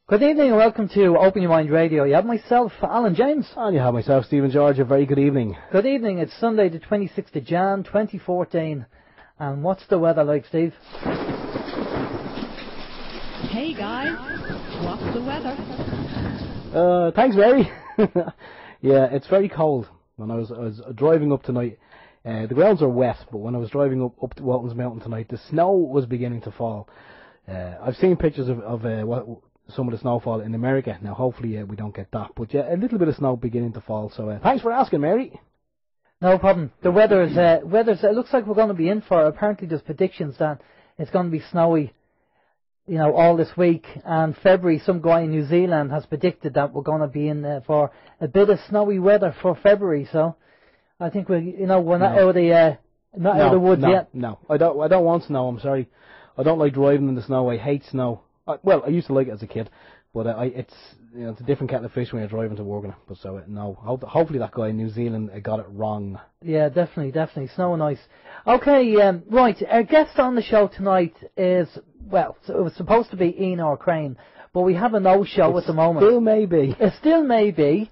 Good evening and welcome to Open Your Mind Radio. You have myself, Alan James. And you have myself, Stephen George. A very good evening. Good evening. It's Sunday the 26th of Jan 2014. And what's the weather like, Steve? Hey guys, what's the weather? Thanks, Barry. Yeah, it's very cold. When I was driving up tonight, the grounds are wet, but when I was driving up to Walton's Mountain tonight, the snow was beginning to fall. I've seen pictures of some of the snowfall in America. Now, hopefully we don't get that. But yeah, a little bit of snow beginning to fall. So thanks for asking, Mary. No problem. The weather's it looks like we're going to be in for, apparently there's predictions that it's going to be snowy, all this week. And February, some guy in New Zealand has predicted that we're going to be in for a bit of snowy weather for February. So I think we're not out of the woods yet. No, I don't want snow. I'm sorry. I don't like driving in the snow. I hate snow. Well, I used to like it as a kid, but it's a different kettle of fish when you're driving to work in it. But so no, hopefully that guy in New Zealand got it wrong. Yeah, definitely, snow and ice. Okay, right. Our guest on the show tonight is it was supposed to be Ian or Crane, but we have a no-show at the moment. Still may be. It still may be.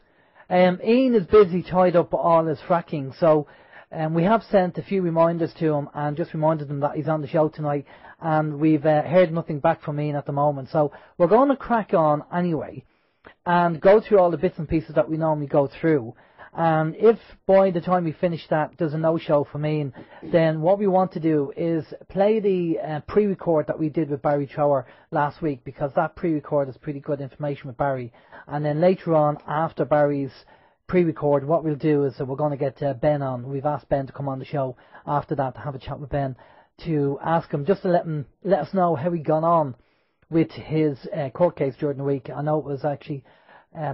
Ian is busy tied up all his fracking, so we have sent a few reminders to him and just reminded him that he's on the show tonight. And we've heard nothing back from Ian at the moment. So we're going to crack on anyway and go through all the bits and pieces that we normally go through. And if by the time we finish that there's a no-show from Ian, then what we want to do is play the pre-record that we did with Barrie Trower last week, because that pre-record is pretty good information with Barrie. And then later on, after Barrie's pre-record, what we'll do is we're going to get Ben on. We've asked Ben to come on the show after that to have a chat with Ben, to ask him just to let us know how he gone on with his court case during the week. I know it was actually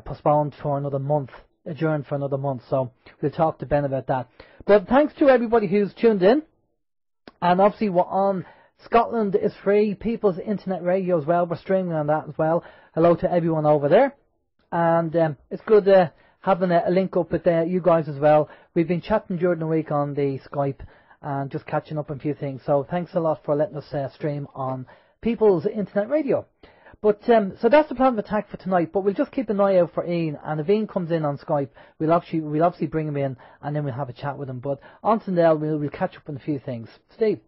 postponed for another month, adjourned for another month, so we'll talk to Ben about that. But thanks to everybody who's tuned in, and obviously we're on Scotland is Free, People's Internet Radio as well. We're streaming on that as well. Hello to everyone over there, and it's good having a link up with you guys as well. We've been chatting during the week on the Skype and just catching up on a few things. So thanks a lot for letting us stream on People's Internet Radio. But so that's the plan of attack for tonight. But we'll just keep an eye out for Ian. And if Ian comes in on Skype, we'll obviously bring him in, and then we'll have a chat with him. But on to now, we'll catch up on a few things. Steve.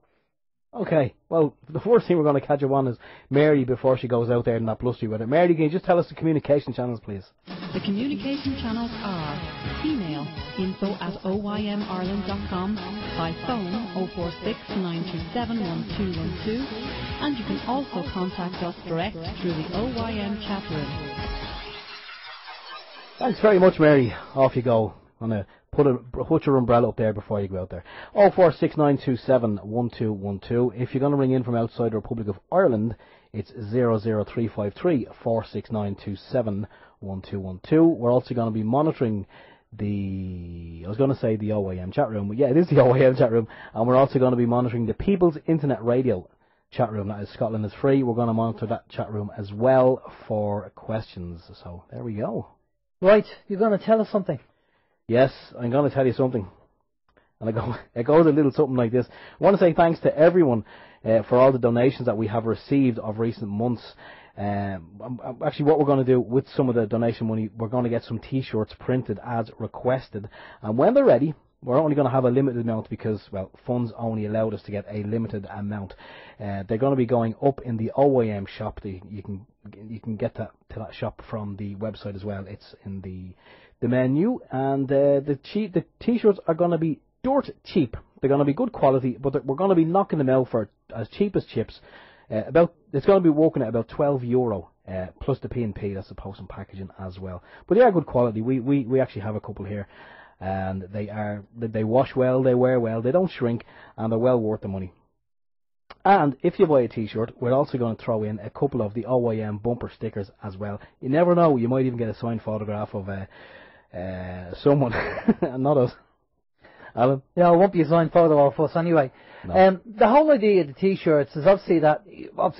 Okay, well, the first thing we're going to catch up on is Mary before she goes out there in that blustery weather. Mary, can you just tell us the communication channels, please? The communication channels are email info@oymireland.com, by phone 046 927 1212, and you can also contact us direct through the OYM chat room. Thanks very much, Mary. Off you go. I'm going to put your umbrella up there before you go out there. 046 927 1212. If you're going to ring in from outside the Republic of Ireland, it's 00353 469 27 1212. We're also going to be monitoring the OYM chat room. Yeah, it is the OYM chat room. And we're also going to be monitoring the People's Internet Radio chat room. That is Scotland is Free. We're going to monitor that chat room as well for questions. So there we go. Right, you're going to tell us something. Yes, I'm going to tell you something. And it goes a little something like this. I want to say thanks to everyone for all the donations that we have received of recent months. Actually, what we're going to do with some of the donation money, we're going to get some T-shirts printed as requested. And when they're ready, we're only going to have a limited amount because, funds only allowed us to get a limited amount. They're going to be going up in the OYM shop. You can get to that shop from the website as well. It's in the menu, and the T-shirts are going to be dirt cheap. They're going to be good quality, but we're going to be knocking them out for as cheap as chips. It's going to be working at about €12 plus the P&P, that's the post and packaging as well. But they are good quality. We actually have a couple here, and they wash well, they wear well, they don't shrink, and they're well worth the money. And if you buy a T-shirt, we're also going to throw in a couple of the OYM bumper stickers as well. You never know, you might even get a signed photograph of someone, not us. Alan? Yeah, it won't be a signed photo of us anyway. No. The whole idea of the T-shirts is obviously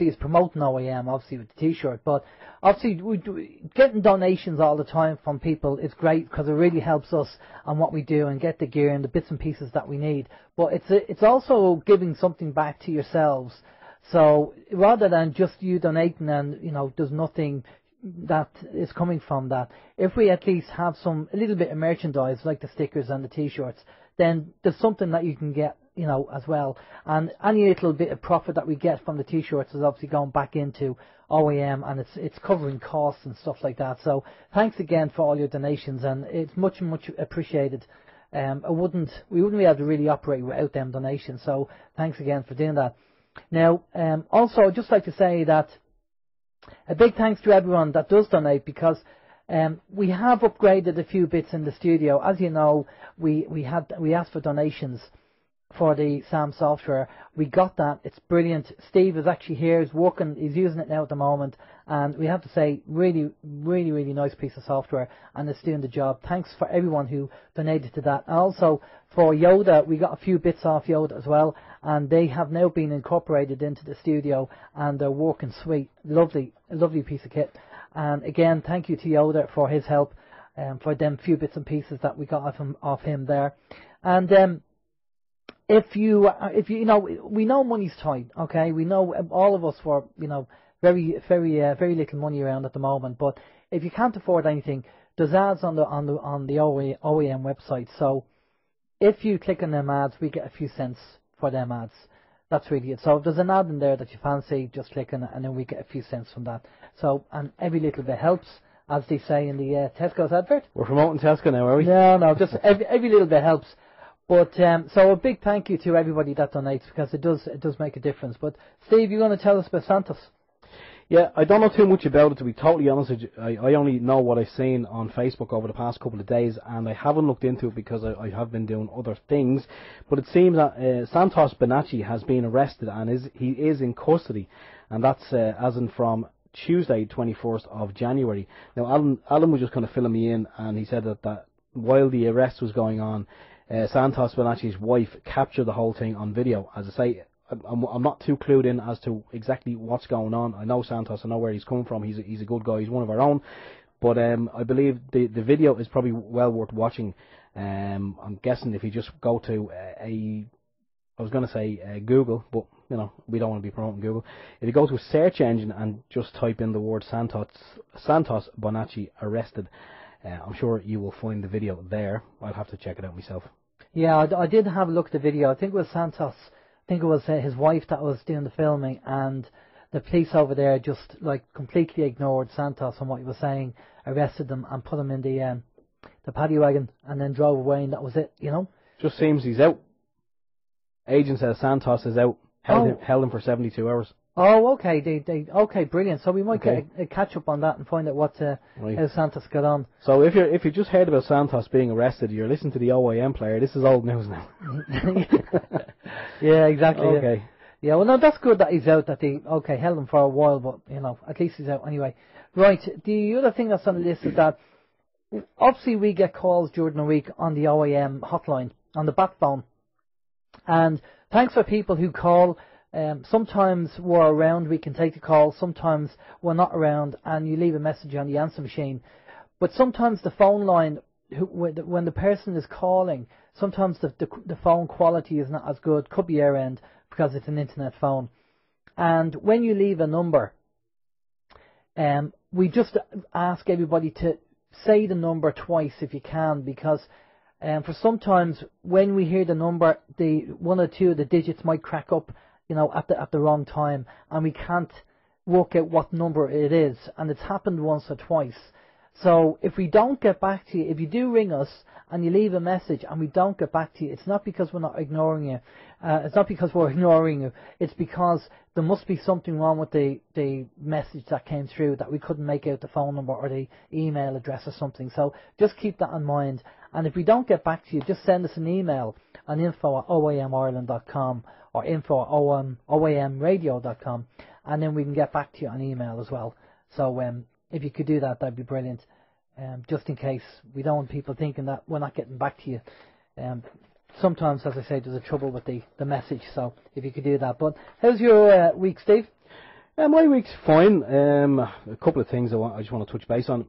it's promoting OYM, obviously, with the T-shirt, but obviously getting donations all the time from people is great because it really helps us on what we do and get the gear and the bits and pieces that we need. But it's also giving something back to yourselves. So rather than just you donating and, there's nothing that is coming from that. If we at least have a little bit of merchandise like the stickers and the T-shirts, then there's something that you can get, as well. And any little bit of profit that we get from the T-shirts is obviously going back into OYM, and it's covering costs and stuff like that. So thanks again for all your donations, and it's much appreciated. We wouldn't be able to really operate without them donations. So thanks again for doing that. Now, also I'd just like to say that a big thanks to everyone that does donate, because we have upgraded a few bits in the studio. As you know, we asked for donations for the SAM software. We got that. It's brilliant. Steve is actually here. He's working. He's using it now at the moment, and we have to say, really nice piece of software, and it's doing the job. Thanks for everyone who donated to that. And also for Yoda, we got a few bits off Yoda as well, and they have now been incorporated into the studio, and they're working sweet. Lovely piece of kit. And again, thank you to Yoda for his help, for them few bits and pieces that we got off him there. And if you we know money's tight, okay? We know all of us for very little money around at the moment. But if you can't afford anything, there's ads on the OEM website. So if you click on them ads, we get a few cents for them ads. That's really it. So if there's an ad in there that you fancy, just click on it, and then we get a few cents from that. So, and every little bit helps, as they say in the Tesco's advert. We're promoting Tesco now, are we? No, just every little bit helps. But so a big thank you to everybody that donates, because it does make a difference. But Steve, you're going to tell us about Santos? Yeah, I don't know too much about it, to be totally honest with you. I only know what I've seen on Facebook over the past couple of days, and I haven't looked into it because I have been doing other things. But it seems that Santos Bonacci has been arrested, and he is in custody, and that's as in from Tuesday, 21st of January. Now, Alan was just kind of filling me in, and he said that while the arrest was going on, Santos Bonacci's wife captured the whole thing on video. As I say, I'm not too clued in as to exactly what's going on. I know Santos, I know where he's coming from. He's a good guy. He's one of our own. But I believe the video is probably well worth watching. I'm guessing if you just go to Google, but we don't want to be promoting Google. If you go to a search engine and just type in the word Santos Bonacci arrested, I'm sure you will find the video there. I'll have to check it out myself. Yeah, I did have a look at the video. I think it was Santos. I think it was his wife that was doing the filming, and the police over there just completely ignored Santos and what he was saying, arrested him and put him in the paddy wagon, and then drove away, and that was it. Just seems he's out. Agent says Santos is out. Held him for 72 hours. Oh, okay. Okay, brilliant. So we might get a catch up on that and find out how Santos got on. So if you just heard about Santos being arrested, you're listening to the OYM player. This is old news now. Yeah, exactly. Okay. Yeah, well, no, that's good that he's out. That they held him for a while, but at least he's out anyway. Right. The other thing that's on the list is that obviously we get calls during the week on the OYM hotline on the back phone, and thanks for people who call. Sometimes we're around, we can take the call. Sometimes we're not around, and you leave a message on the answer machine. But sometimes the phone line, when the person is calling, sometimes the phone quality is not as good. Could be our end because it's an internet phone. And when you leave a number, we just ask everybody to say the number twice if you can, because for sometimes when we hear the number, one or two of the digits might crack up, at the wrong time, and we can't work out what number it is, and it's happened once or twice. So if we don't get back to you, if you do ring us and you leave a message and we don't get back to you, it's not because we're not ignoring you. It's not because we're ignoring you. It's because there must be something wrong with the message that came through, that we couldn't make out the phone number or the email address or something. So just keep that in mind. And if we don't get back to you, just send us an email on info@oymIreland.com or info@oymradio.com, and then we can get back to you on email as well. So if you could do that, that'd be brilliant. Just in case we don't want people thinking that we're not getting back to you. Sometimes, as I say, there's a trouble with the message. So if you could do that. But how's your week, Steve? My week's fine. A couple of things I just want to touch base on.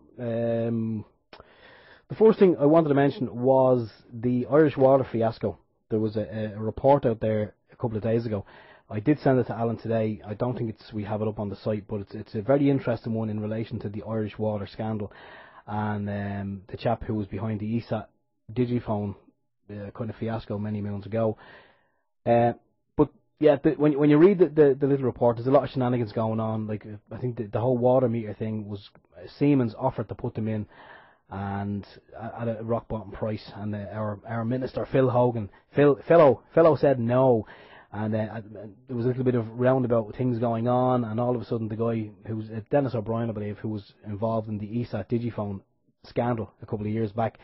The first thing I wanted to mention was the Irish water fiasco. There was a report out there a couple of days ago I did send it to Alan today. I don't think we have it up on the site, but it's a very interesting one in relation to the Irish water scandal, and the chap who was behind the ESAT Digiphone kind of fiasco many moons ago. But yeah, when you read the little report, there's a lot of shenanigans going on. Like, I think the whole water meter thing was Siemens offered to put them in, and at a rock bottom price, and our minister Philo said no, and there was a little bit of roundabout things going on, and all of a sudden the guy who was Dennis O'Brien, I believe, who was involved in the ESAT Digiphone scandal a couple of years back,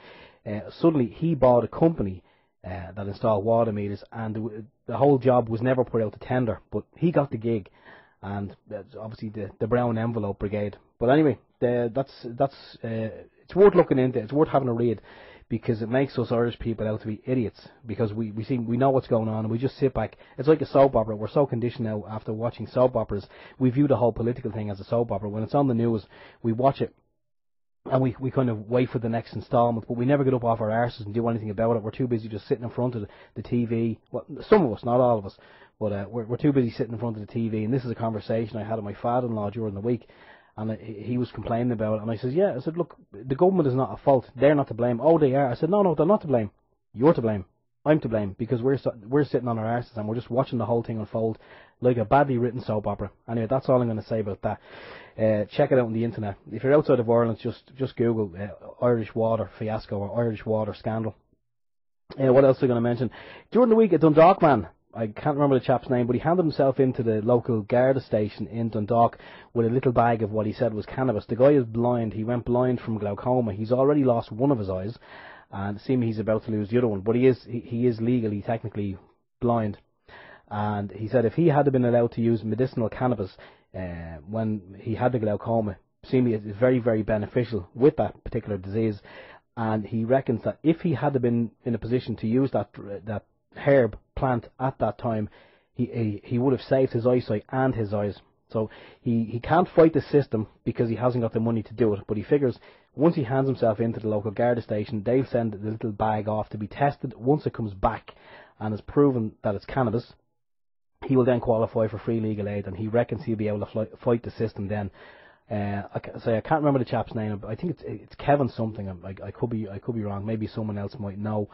suddenly he bought a company that installed water meters, and the whole job was never put out to tender, but he got the gig, and that's obviously the brown envelope brigade. But anyway, that's it's worth looking into. It's worth having a read, because it makes us Irish people out to be idiots, because we know what's going on, and we just sit back. It's like a soap opera. We're so conditioned now after watching soap operas. We view the whole political thing as a soap opera. When it's on the news, we watch it, and we kind of wait for the next instalment, but we never get up off our arses and do anything about it. We're too busy just sitting in front of the TV. Well, some of us, not all of us, but we're too busy sitting in front of the TV. And this is a conversation I had with my father-in-law during the week, and he was complaining about it. And I said, yeah, I said, look, the government is not at fault. They're not to blame. Oh, they are. I said, no, they're not to blame. You're to blame. I'm to blame, because we're sitting on our arses and we're just watching the whole thing unfold like a badly written soap opera. Anyway, that's all I'm going to say about that. Check it out on the internet. If you're outside of Ireland, just Google Irish water fiasco or Irish water scandal. What else am I going to mention? During the week, a Dundalk man, I can't remember the chap's name, but he handed himself into the local Gardai station in Dundalk with a little bag of what he said was cannabis. The guy is blind. He went blind from glaucoma. He's already lost one of his eyes, and seemingly he's about to lose the other one. But he is legally, technically blind. And he said if he had been allowed to use medicinal cannabis when he had the glaucoma, seemingly it's very, very beneficial with that particular disease. And he reckons that if he had been in a position to use that herb plant at that time, he would have saved his eyesight and his eyes. So he can't fight the system because he hasn't got the money to do it, but he figures once he hands himself into the local Gardai station, they'll send the little bag off to be tested. Once it comes back and is proven that it's cannabis, he will then qualify for free legal aid, and he reckons he'll be able to fight the system then. I can't remember the chap's name, but I think it's Kevin something. I could be wrong. Maybe someone else might know.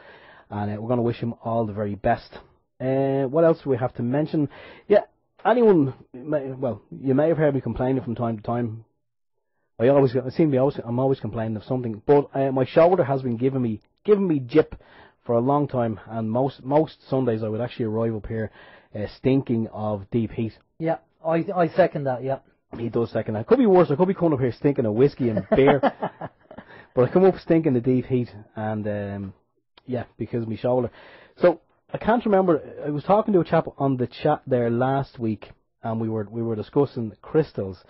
And we're going to wish him all the very best. What else do we have to mention? Yeah, you may have heard me complaining from time to time. I'm always complaining of something. But my shoulder has been giving me jip for a long time, and most Sundays I would actually arrive up here stinking of deep heat. Yeah, I second that. Yeah, he does second that. It could be worse. I could be coming up here stinking of whiskey and beer, but I come up stinking of deep heat, and yeah, because of my shoulder. So I can't remember. I was talking to a chap on the chat there last week, and we were discussing crystals.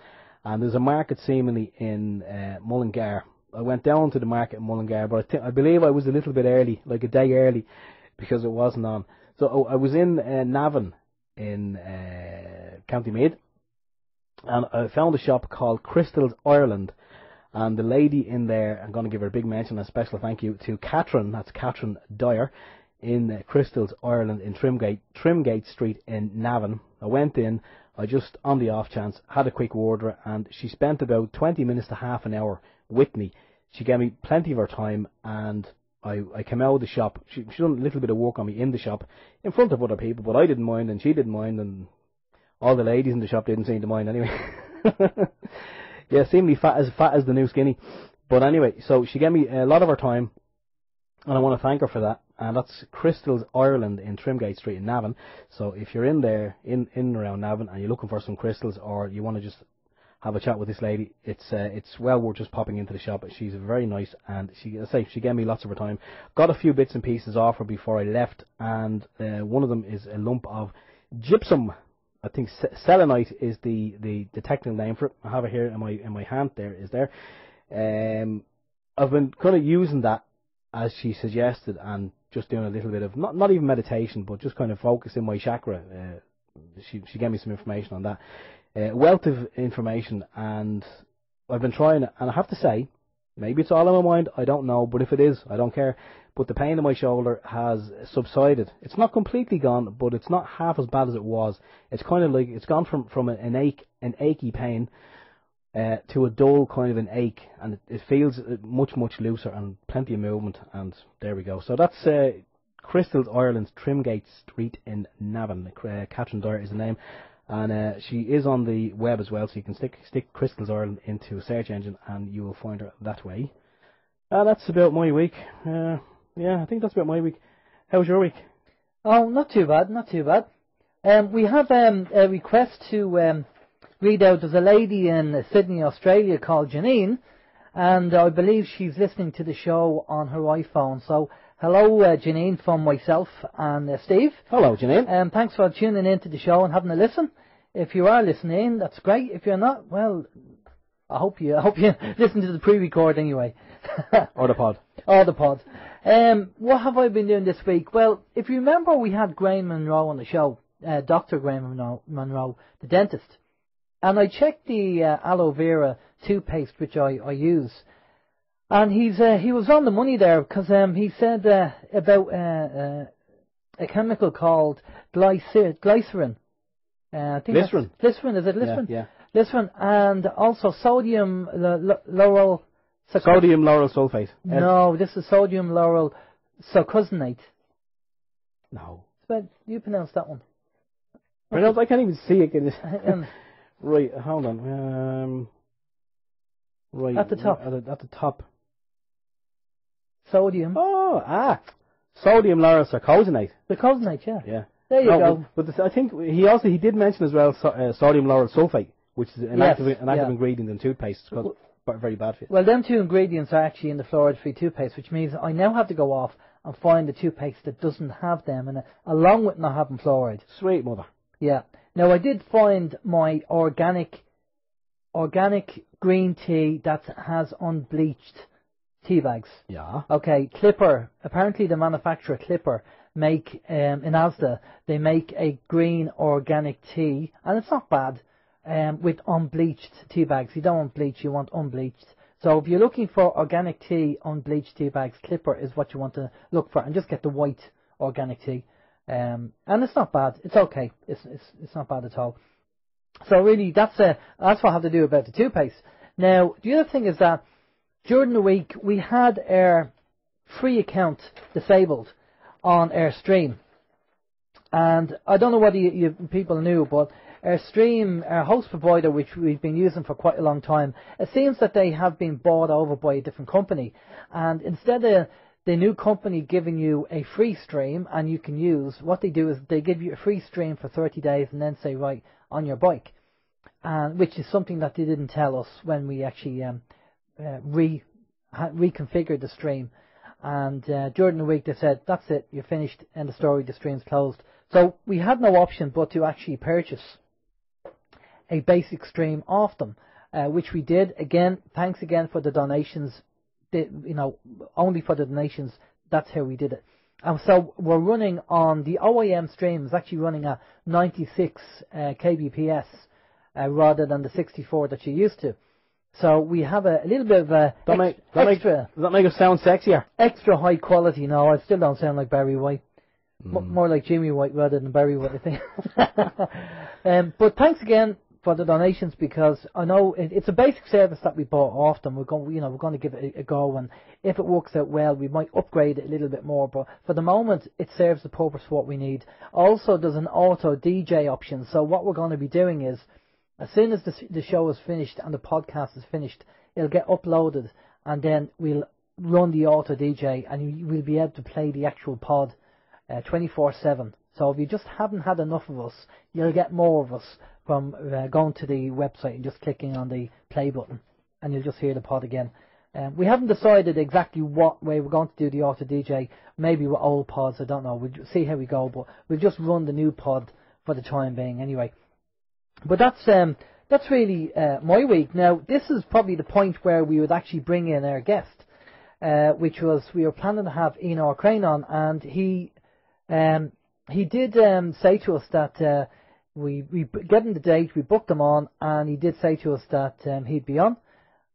And there's a market seemingly in Mullingar. I went down to the market in Mullingar, but I believe I was a little bit early, like a day early, because it wasn't on. So I was in Navan in County Meath, and I found a shop called Crystals Ireland. And the lady in there, I'm going to give her a big mention, a special thank you to Catherine, that's Catherine Dyer, in Crystals Ireland in Trimgate Street in Navan. I went in, I just, on the off chance, had a quick word with her, and she spent about 20 minutes to half an hour with me. She gave me plenty of her time, and I came out of the shop. She done a little bit of work on me in the shop, in front of other people, but I didn't mind, and she didn't mind, and all the ladies in the shop didn't seem to mind anyway. Yeah, seemingly fat as the new skinny. But anyway, so she gave me a lot of her time, and I want to thank her for that. And that's Crystals Ireland in Trimgate Street in Navan. So if you're in there, in and around Navan, and you're looking for some crystals, or you want to just have a chat with this lady, it's well worth just popping into the shop. She's very nice, and she gave me lots of her time. Got a few bits and pieces off her before I left, and one of them is a lump of gypsum. I think selenite is the technical name for it. I have it here in my hand. There is there. I've been kind of using that as she suggested, and just doing a little bit of not even meditation, but just kind of focusing my chakra. She gave me some information on that. Wealth of information, and I've been trying it, and I have to say, Maybe it's all in my mind, I don't know, but if it is, I don't care. But the pain in my shoulder has subsided. It's not completely gone, but it's not half as bad as it was. It's kind of like, it's gone from an achy pain to a dull kind of an ache, and it feels much, much looser and plenty of movement, and there we go. So that's Crystals Ireland, Trimgate Street in Navan. Catherine Dyer is the name. And she is on the web as well, so you can stick Crystals Ireland into a search engine and you will find her that way. That's about my week. Yeah, I think that's about my week. How was your week? Oh, not too bad, not too bad. We have a request to read out. There's a lady in Sydney, Australia called Janine, and I believe she's listening to the show on her iPhone. So, hello, Janine, from myself and Steve. Hello, Janine. Thanks for tuning in to the show and having a listen. If you are listening, that's great. If you're not, well, I hope you listen to the pre-record anyway. Or the pod. Or the pod. What have I been doing this week? Well, if you remember, we had Graham Monroe on the show, Dr. Graham Monroe, the dentist. And I checked the aloe vera toothpaste, which I use. And he was on the money there, because he said about a chemical called glycerin. I think Glycerin. Glycerin, is it glycerin? Yeah. Glycerin, and also sodium lauryl. Sodium lauryl sulfate. No, this is sodium lauryl succosinate. No. But you pronounce that one. I can't even see it. Right, hold on. Right. At the top. At the top. Sodium. Sodium lauryl succosinate. Succosinate, yeah. Yeah. There you go. But I think he did mention as well sodium lauryl sulfate, which is an active ingredient in toothpaste. It's very bad for you. Well, them two ingredients are actually in the fluoride-free toothpaste, which means I now have to go off and find the toothpaste that doesn't have them, and along with not having fluoride. Sweet mother. Yeah. Now, I did find my organic green tea that has unbleached tea bags. Yeah. Okay, Clipper. Apparently, the manufacturer Clipper make in Asda, they make a green organic tea, and it's not bad. With unbleached tea bags. You don't want bleach, you want unbleached. So if you're looking for organic tea, unbleached tea bags, Clipper is what you want to look for, and just get the white organic tea. And it's not bad. It's okay. It's not bad at all. So really, that's what I have to do about the toothpaste. Now, the other thing is that during the week we had our free account disabled on our stream, and I don't know whether you people knew, but our stream, our host provider, which we've been using for quite a long time, it seems that they have been bought over by a different company. And instead of the new company giving you a free stream and you can use, what they do is they give you a free stream for 30 days and then say, right, on your bike. Which is something that they didn't tell us when we actually reconfigured the stream. And during the week they said, that's it, you're finished, end of story, the stream's closed. So we had no option but to actually purchase a basic stream off them, which we did. Again, thanks again for the donations. Only for the donations, that's how we did it. And so we're running on the OYM stream, is actually running at 96 kbps rather than the 64 that you're used to. So we have a little bit of extra. Does that make us sound sexier? Extra high quality. No, I still don't sound like Barry White. More like Jimmy White rather than Barry White, I think. But thanks again for the donations, because I know it's a basic service that we bought off them. We're going to give it a go, and if it works out well, we might upgrade it a little bit more. But for the moment, it serves the purpose for what we need. Also, there's an auto DJ option. So what we're going to be doing is, as soon as the show is finished and the podcast is finished, it'll get uploaded, and then we'll run the auto DJ, and we'll be able to play the actual pod 24/7. So if you just haven't had enough of us, you'll get more of us from going to the website and just clicking on the play button, and you'll just hear the pod again. We haven't decided exactly what way we're going to do the auto DJ. Maybe with old pods, I don't know. We'll see how we go, but we'll just run the new pod for the time being anyway. But that's really my week. Now, this is probably the point where we would actually bring in our guest, which was, we were planning to have Enoch Crane on, and he did say to us that we gave him the date, we booked him on, and he did say to us that he'd be on.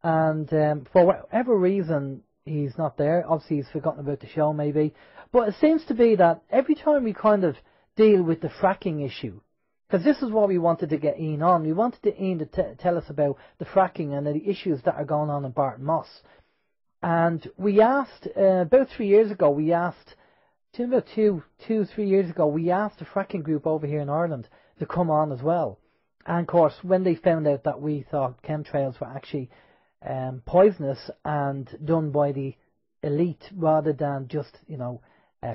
and for whatever reason he's not there. Obviously he's forgotten about the show maybe, but it seems to be that every time we kind of deal with the fracking issue, because this is what we wanted to get Ian on. We wanted Ian to tell us about the fracking and the issues that are going on in Barton Moss. And we asked, about 3 years ago, we asked the fracking group over here in Ireland to come on as well. And of course, when they found out that we thought chemtrails were actually poisonous and done by the elite rather than just,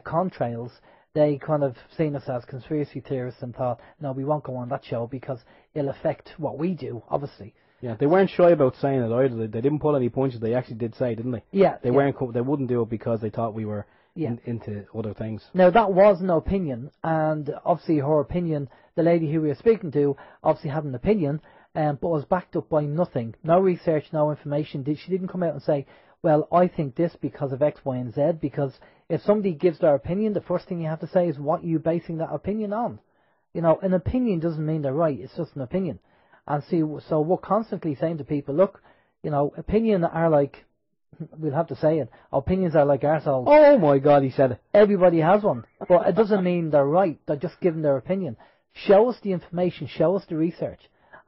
contrails, they kind of seen us as conspiracy theorists and thought, no, we won't go on that show because it'll affect what we do, obviously. Yeah, they weren't shy about saying it either. They didn't pull any punches. They actually did say, didn't they? Yeah. They wouldn't do it because they thought we were into other things. Now, that was an opinion, and obviously her opinion, the lady who we were speaking to, obviously had an opinion, but was backed up by nothing. No research, no information. She didn't come out and say, well, I think this because of X, Y, and Z, because if somebody gives their opinion, the first thing you have to say is what you're basing that opinion on. An opinion doesn't mean they're right, it's just an opinion. And see, so we're constantly saying to people, look, opinions are like, we'll have to say it, opinions are like arseholes. Oh my God, he said it. Everybody has one, but it doesn't mean they're right, they're just giving their opinion. Show us the information, show us the research.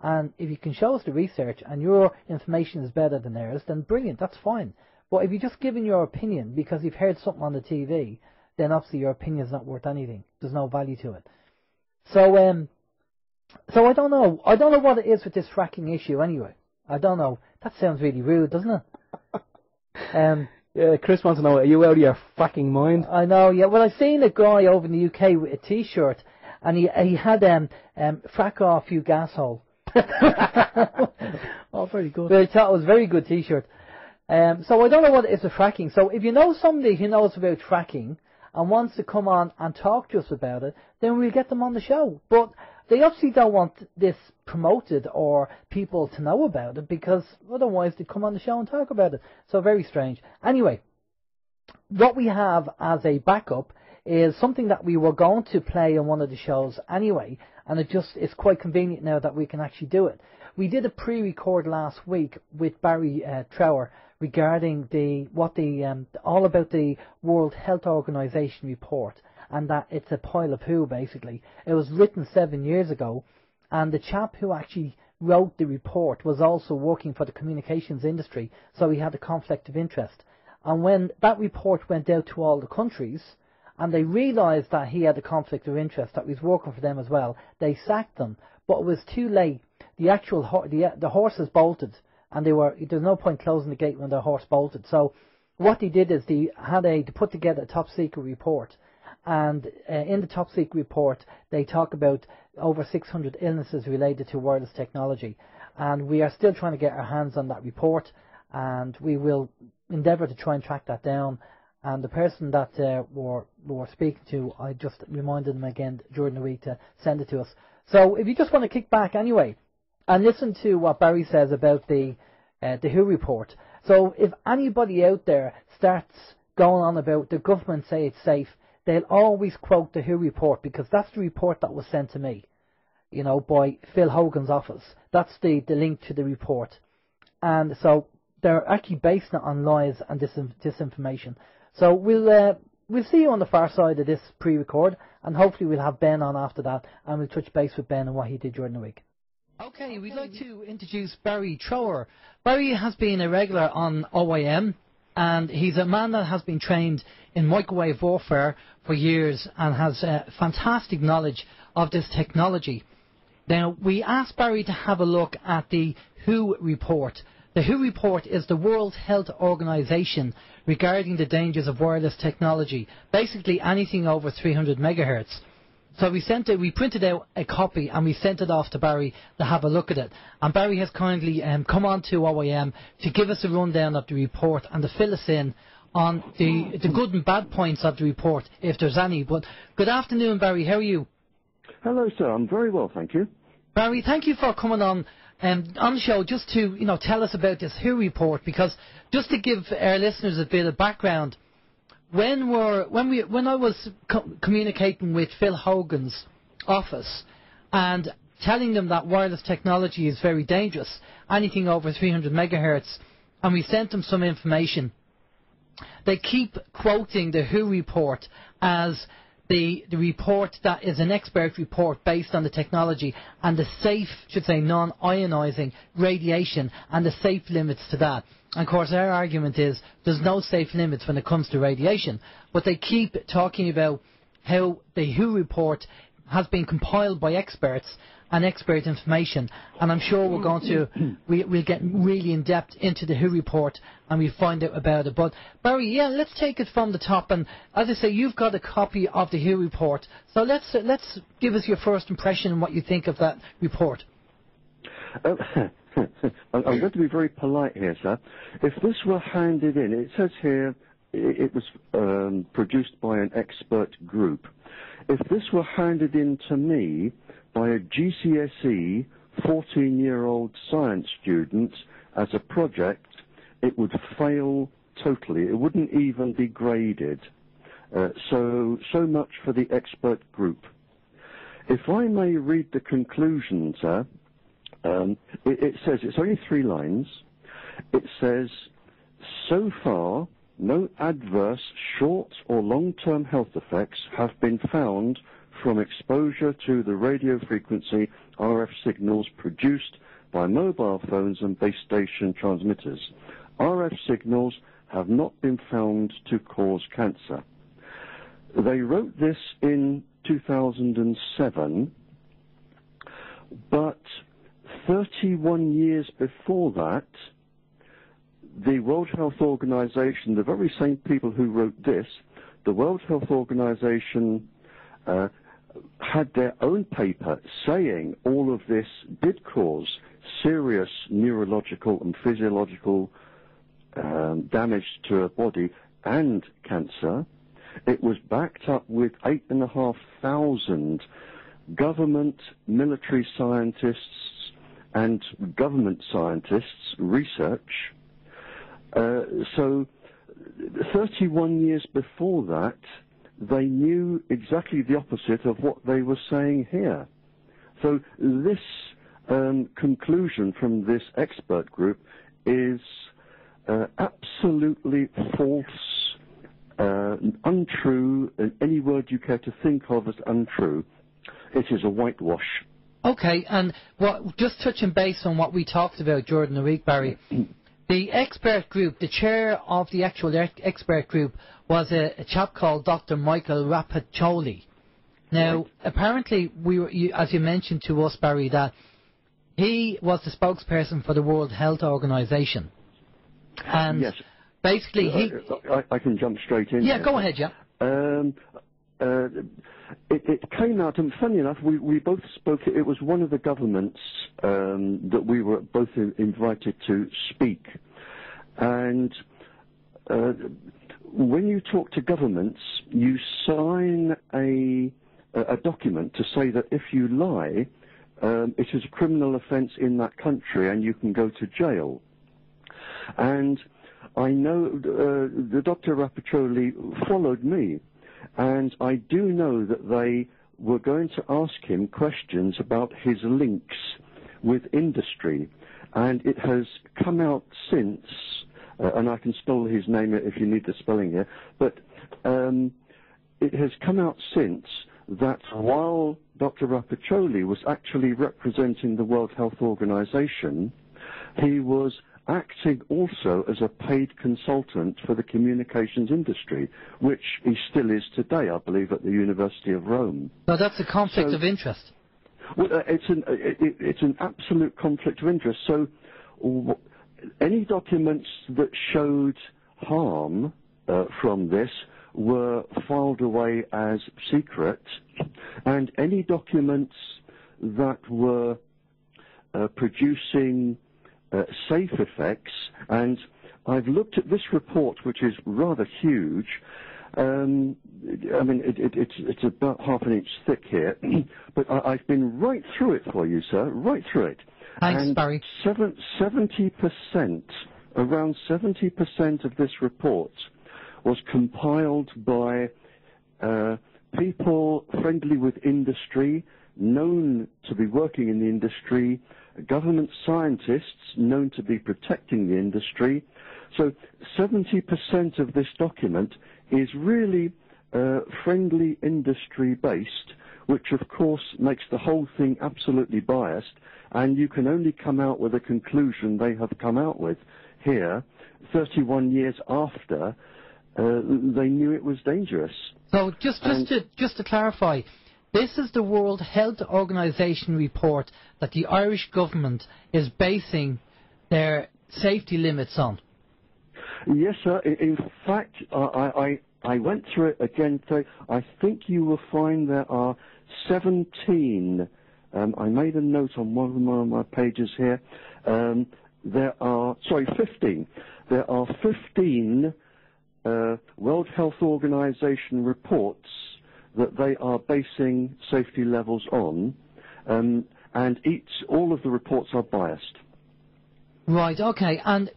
And if you can show us the research and your information is better than theirs, then brilliant, that's fine. But if you're just giving your opinion because you've heard something on the TV, then obviously your opinion is not worth anything. There's no value to it. So I don't know. I don't know what it is with this fracking issue anyway. I don't know. That sounds really rude, doesn't it? Yeah, Chris wants to know, are you out of your fracking mind? I know, yeah. Well, I seen a guy over in the UK with a T-shirt, and he had frack off you gashole. Oh, very good. But I thought it was a very good T-shirt. So I don't know what it is with fracking. So if you know somebody who knows about fracking and wants to come on and talk to us about it, then we'll get them on the show. But they obviously don't want this promoted or people to know about it, because otherwise they come on the show and talk about it. So very strange. Anyway, what we have as a backup is something that we were going to play on one of the shows anyway, and it's quite convenient now that we can actually do it. We did a pre-record last week with Barrie Trower regarding all about the World Health Organization report, and that it's a pile of poo, basically. It was written 7 years ago, and the chap who actually wrote the report was also working for the communications industry, so he had a conflict of interest. And when that report went out to all the countries, and they realised that he had a conflict of interest, that he was working for them as well, they sacked them. But it was too late. The horses bolted, and there's no point closing the gate when the horse bolted. So what they did is they put together a top secret report, and in the top secret report they talk about over 600 illnesses related to wireless technology, and we are still trying to get our hands on that report, and we will endeavour to try and track that down. And the person that we're speaking to, I just reminded them again during the week to send it to us. So if you just want to kick back anyway and listen to what Barrie says about the WHO report. So if anybody out there starts going on about the government say it's safe, they'll always quote the WHO report, because that's the report that was sent to me, by Phil Hogan's office. That's the link to the report. And so they're actually basing it on lies and disinformation. So we'll see you on the far side of this pre-record, and hopefully we'll have Ben on after that, and we'll touch base with Ben and what he did during the week. Okay, we'd like to introduce Barrie Trower. Barrie has been a regular on OYM, and he's a man that has been trained in microwave warfare for years and has fantastic knowledge of this technology. Now, we asked Barrie to have a look at the WHO report. The WHO report is the World Health Organization regarding the dangers of wireless technology, basically anything over 300 megahertz. So we printed out a copy and we sent it off to Barrie to have a look at it. And Barrie has kindly come on to OYM to give us a rundown of the report and to fill us in on the good and bad points of the report, if there's any. But good afternoon, Barrie. How are you? Hello, sir. I'm very well, thank you. Barrie, thank you for coming on the show just to tell us about this WHO report, because just to give our listeners a bit of background, when I was communicating with Phil Hogan's office, and telling them that wireless technology is very dangerous, anything over 300 megahertz, and we sent them some information. They keep quoting the WHO report as the report that is an expert report based on the technology and the safe, should say non-ionizing radiation and the safe limits to that. And of course our argument is there's no safe limits when it comes to radiation, but they keep talking about how the WHO report has been compiled by experts and expert information, and I'm sure we're going to we'll get really in depth into the WHO report and we'll find out about it. But Barry, yeah, let's take it from the top. And as I say, you've got a copy of the WHO report, so let's give us your first impression and what you think of that report. I'm going to be very polite here, sir. If this were handed in, it says here it was produced by an expert group. If this were handed in to me by a GCSE 14-year-old science student as a project, it would fail totally. It wouldn't even be graded. So much for the expert group. If I may read the conclusion, sir, it says, it's only 3 lines. It says, so far, no adverse short or long-term health effects have been found from exposure to the radio frequency RF signals produced by mobile phones and base station transmitters. RF signals have not been found to cause cancer. They wrote this in 2007, but 31 years before that, the World Health Organization, the very same people who wrote this, the World Health Organization had their own paper saying all of this did cause serious neurological and physiological damage to a body and cancer. It was backed up with 8,500 government, military scientists and government scientists research. So 31 years before that, they knew exactly the opposite of what they were saying here. So this conclusion from this expert group is absolutely false, untrue, any word you care to think of as untrue. It is a whitewash. Okay, and just touching base on what we talked about during the week, Barry, the expert group, the chair of the actual expert group was a chap called Dr. Michael Rapaccioli. Now, apparently, as you mentioned to us, Barry, that he was the spokesperson for the World Health Organization. And yes. Basically, I can jump straight in. Yeah, go ahead, yeah. It came out, and funny enough, we both spoke. It was one of the governments that we were both invited to speak. And when you talk to governments, you sign a document to say that if you lie, it is a criminal offence in that country and you can go to jail. And I know the Dr. Rapaccioli followed me, and I do know that they were going to ask him questions about his links with industry, and it has come out since, and I can spell his name if you need the spelling here, but it has come out since that while Dr. Rapaccioli was actually representing the World Health Organization, he was acting also as a paid consultant for the communications industry, which he still is today, I believe, at the University of Rome. Now, that's a conflict of interest. Well, it's an absolute conflict of interest. So any documents that showed harm from this were filed away as secret, and any documents that were producing safe effects, and I've looked at this report, which is rather huge. I mean, it's about half an inch thick here, but I've been right through it for you, sir, right through it. Thanks, and Barry. 70%, around 70% of this report was compiled by people friendly with industry, known to be working in the industry, government scientists known to be protecting the industry. So 70% of this document is really friendly industry-based, which of course makes the whole thing absolutely biased, and you can only come out with a conclusion they have come out with here 31 years after they knew it was dangerous. So just to clarify, this is the World Health Organization report that the Irish government is basing their safety limits on. Yes, sir. In fact, I went through it again today. I think you will find there are 17. I made a note on one of my pages here. There are 15. There are 15 World Health Organization reports that they are basing safety levels on, and all of the reports are biased. Right, okay, and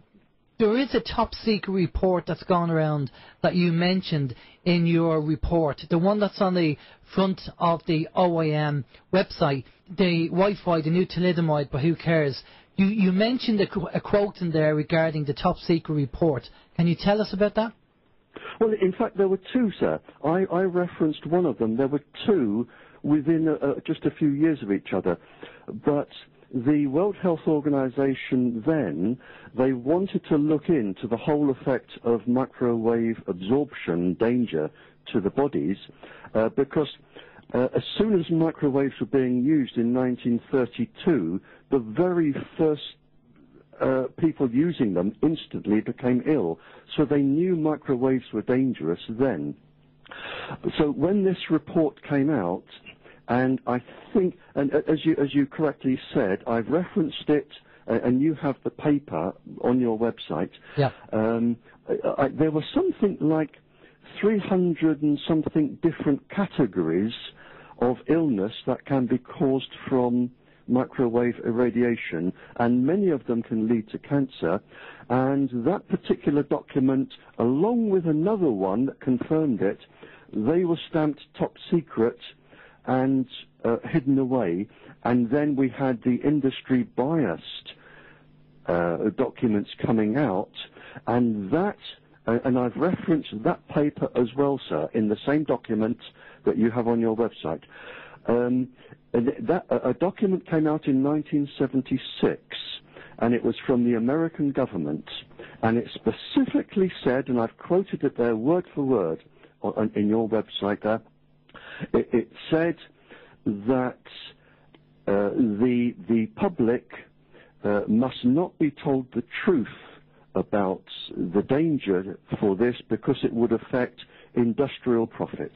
there is a top secret report that's gone around that you mentioned in your report, the one that's on the front of the OYM website, the Wi-Fi, the new thalidomide, but who cares? You mentioned a quote in there regarding the top secret report. Can you tell us about that? Well, in fact, there were two, sir. I referenced one of them. There were two within just a few years of each other. But the World Health Organization then, they wanted to look into the whole effect of microwave absorption danger to the bodies, because as soon as microwaves were being used in 1932, the very first people using them instantly became ill. So they knew microwaves were dangerous then. So when this report came out, and I think, and as you correctly said, I've referenced it, and you have the paper on your website. Yeah. There was something like 300 and something different categories of illness that can be caused from microwave irradiation, and many of them can lead to cancer. And that particular document, along with another one that confirmed it, they were stamped top secret and hidden away. And then we had the industry biased documents coming out, and that, and I've referenced that paper as well, sir, in the same document that you have on your website. A document came out in 1976, and it was from the American government, and it specifically said, and I've quoted it there word for word in your website there, it said that the public must not be told the truth about the danger for this because it would affect industrial profit.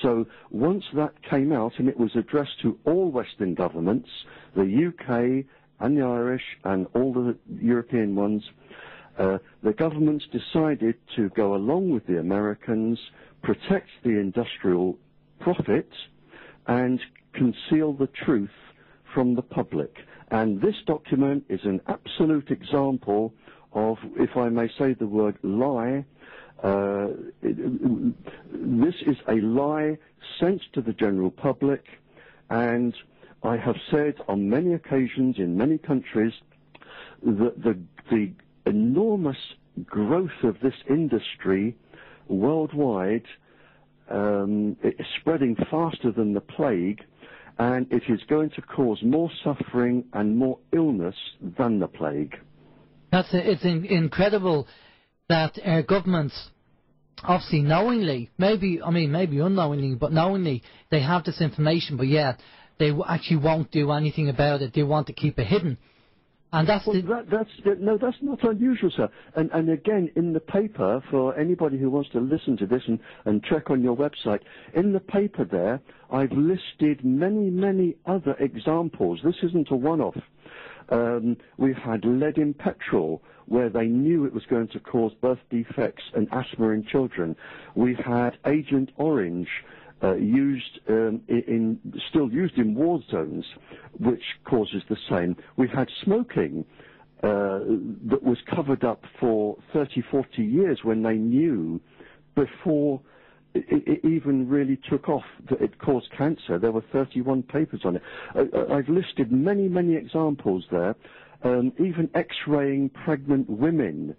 So once that came out, and it was addressed to all Western governments, the UK and the Irish and all the European ones, the governments decided to go along with the Americans, protect the industrial profit, and conceal the truth from the public. And this document is an absolute example of, if I may say the word, lie. This is a lie sent to the general public, and I have said on many occasions in many countries that the enormous growth of this industry worldwide is spreading faster than the plague, and it is going to cause more suffering and more illness than the plague. It's incredible that governments, obviously knowingly, maybe unknowingly, but knowingly, they have this information, but yeah, they actually won't do anything about it. They want to keep it hidden. And that's that's not unusual, sir. And again, in the paper, for anybody who wants to listen to this and check on your website, in the paper there, I've listed many other examples. This isn't a one-off. We've had lead in petrol, where they knew it was going to cause birth defects and asthma in children. We've had Agent Orange, still used in war zones, which causes the same. We had smoking that was covered up for 30, 40 years when they knew before it even really took off, that it caused cancer. There were 31 papers on it. I've listed many, many examples there, even X-raying pregnant women,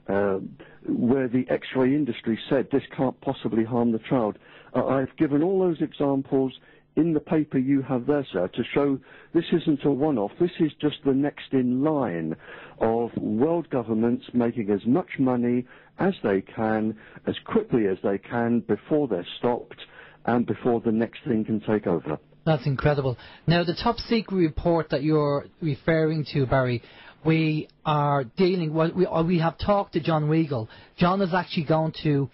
where the X-ray industry said this can't possibly harm the child. I've given all those examples in the paper you have there, sir, to show this isn't a one-off. This is just the next in line of world governments making as much money as they can, as quickly as they can, before they're stopped and before the next thing can take over. That's incredible. Now, the top secret report that you're referring to, Barry, we are dealing, we have talked to John Weigel. John is actually going to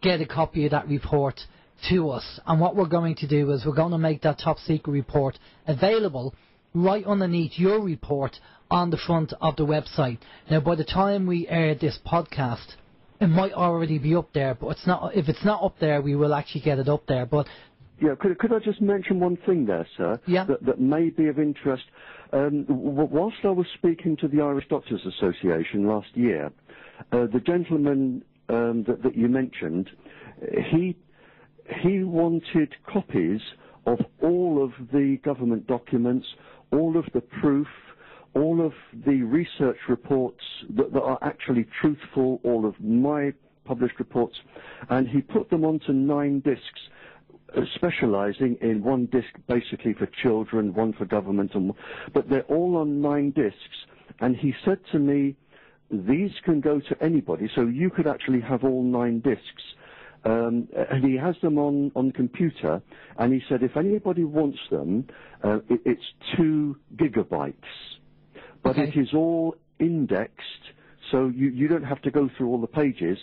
get a copy of that report to us, and what we're going to do is we're going to make that top secret report available right underneath your report on the front of the website. Now, by the time we air this podcast, it might already be up there, but it's not. If it's not up there, we will actually get it up there. But yeah, could I just mention one thing there, sir? Yeah. That may be of interest. Whilst I was speaking to the Irish Doctors Association last year, the gentleman that you mentioned, he wanted copies of all of the government documents, all of the proof, all of the research reports that are actually truthful, all of my published reports, and he put them onto 9 discs, specializing in 1 disc basically for children, 1 for government, but they're all on 9 discs. And he said to me, these can go to anybody, so you could actually have all 9 discs. And he has them on computer, and he said if anybody wants them, it's 2 gigabytes. But okay. It is all indexed, so you don't have to go through all the pages.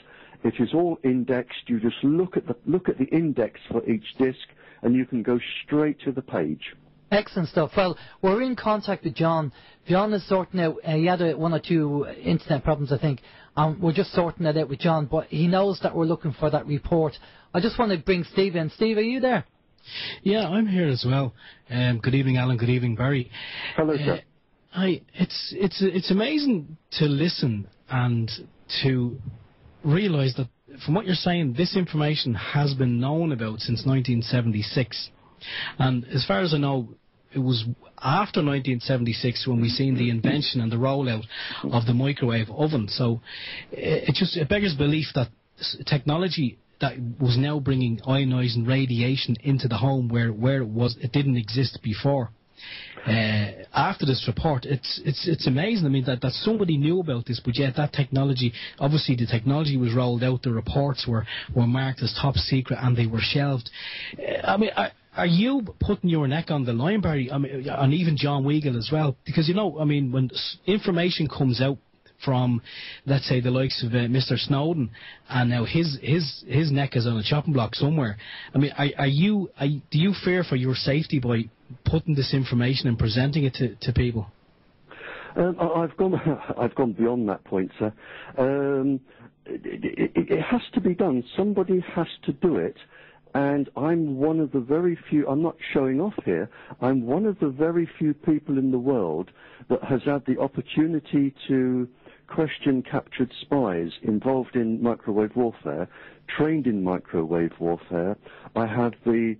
It is all indexed. You just look at the index for each disc, and you can go straight to the page. Excellent stuff. Well, we're in contact with John. John is sorting out, he had 1 or 2 internet problems, I think. We're just sorting that out with John, but he knows that we're looking for that report. I just want to bring Steve in. Steve, are you there? Yeah, I'm here as well. Good evening, Alan. Good evening, Barry. Hello, sir. Hi. It's amazing to listen and to realise that from what you're saying, this information has been known about since 1976. And as far as I know, it was after 1976 when we seen the invention and the rollout of the microwave oven. So it beggars belief that technology that was now bringing ionising radiation into the home where it didn't exist before. After this report, it's amazing. I mean that somebody knew about this, but yet that technology, obviously the technology was rolled out. The reports were marked as top secret and they were shelved. I mean, are you putting your neck on the line, Barry? I mean, and even John Weigel as well, because I mean, when information comes out from, let's say, the likes of Mr. Snowden, and now his neck is on a chopping block somewhere. I mean, do you fear for your safety by putting this information and presenting it to people? I've gone beyond that point, sir. It has to be done. Somebody has to do it. And I'm one of the very few, I'm not showing off here, I'm one of the very few people in the world that has had the opportunity to question captured spies involved in microwave warfare, trained in microwave warfare. I have the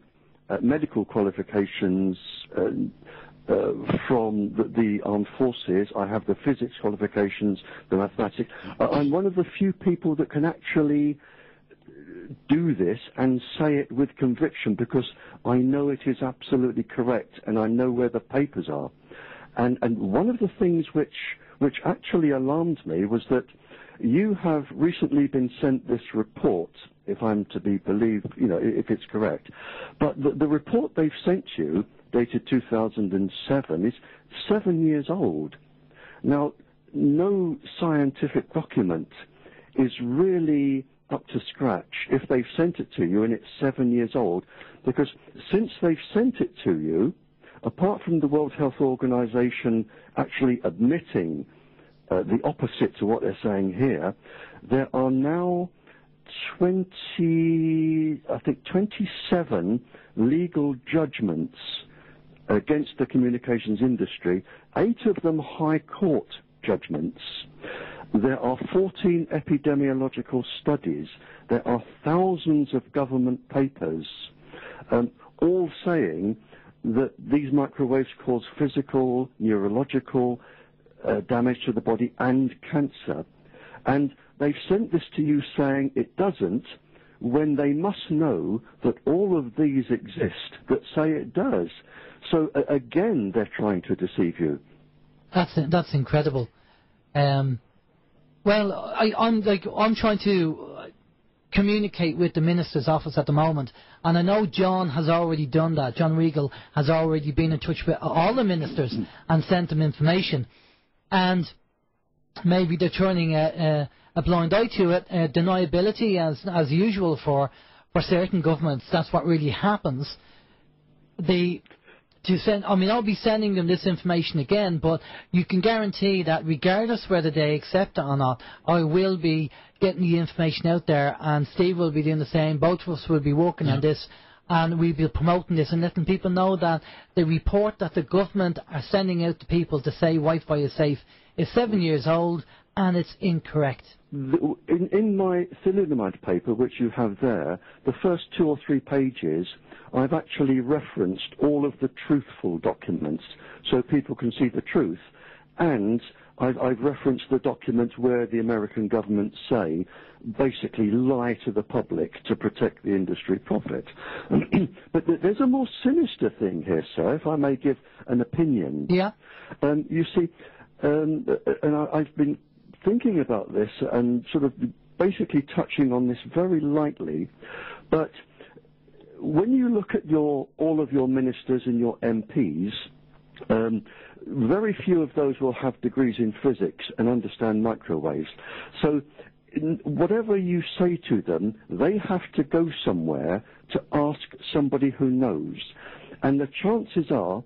medical qualifications from the armed forces. I have the physics qualifications, the mathematics. I'm one of the few people that can actually do this and say it with conviction, because I know it is absolutely correct and I know where the papers are. And one of the things which actually alarmed me was that you have recently been sent this report, if I'm to be believed, if it's correct. But the report they've sent you, dated 2007, is 7 years old. Now, no scientific document is really up to scratch if they've sent it to you and it's 7 years old, because since they've sent it to you, apart from the World Health Organization actually admitting the opposite to what they're saying here, there are now 27 legal judgments against the communications industry, 8 of them high court judgments. There are 14 epidemiological studies. There are thousands of government papers, all saying that these microwaves cause physical, neurological damage to the body and cancer. And they've sent this to you saying it doesn't, when they must know that all of these exist that say it does. So again, they're trying to deceive you. That's incredible. Well, I'm trying to communicate with the minister's office at the moment, and I know John has already done that. John Regal has already been in touch with all the ministers and sent them information, and maybe they're turning a blind eye to it. Deniability, as usual for certain governments. That's what really happens. I'll be sending them this information again, but you can guarantee that regardless whether they accept it or not, I will be getting the information out there, and Steve will be doing the same. Both of us will be working on this, and we'll be promoting this and letting people know that the report that the government are sending out to people to say Wi-Fi is safe is 7 years old, and it's incorrect. In my thalidomide paper, which you have there, the first 2 or 3 pages, I've actually referenced all of the truthful documents so people can see the truth. And I've referenced the documents where the American government say basically lie to the public to protect the industry profit. But there's a more sinister thing here, sir, if I may give an opinion. Yeah. You see, and I've been thinking about this and sort of basically touching on this very lightly, but when you look at all of your ministers and your MPs, very few of those will have degrees in physics and understand microwaves. So whatever you say to them, they have to go somewhere to ask somebody who knows. And the chances are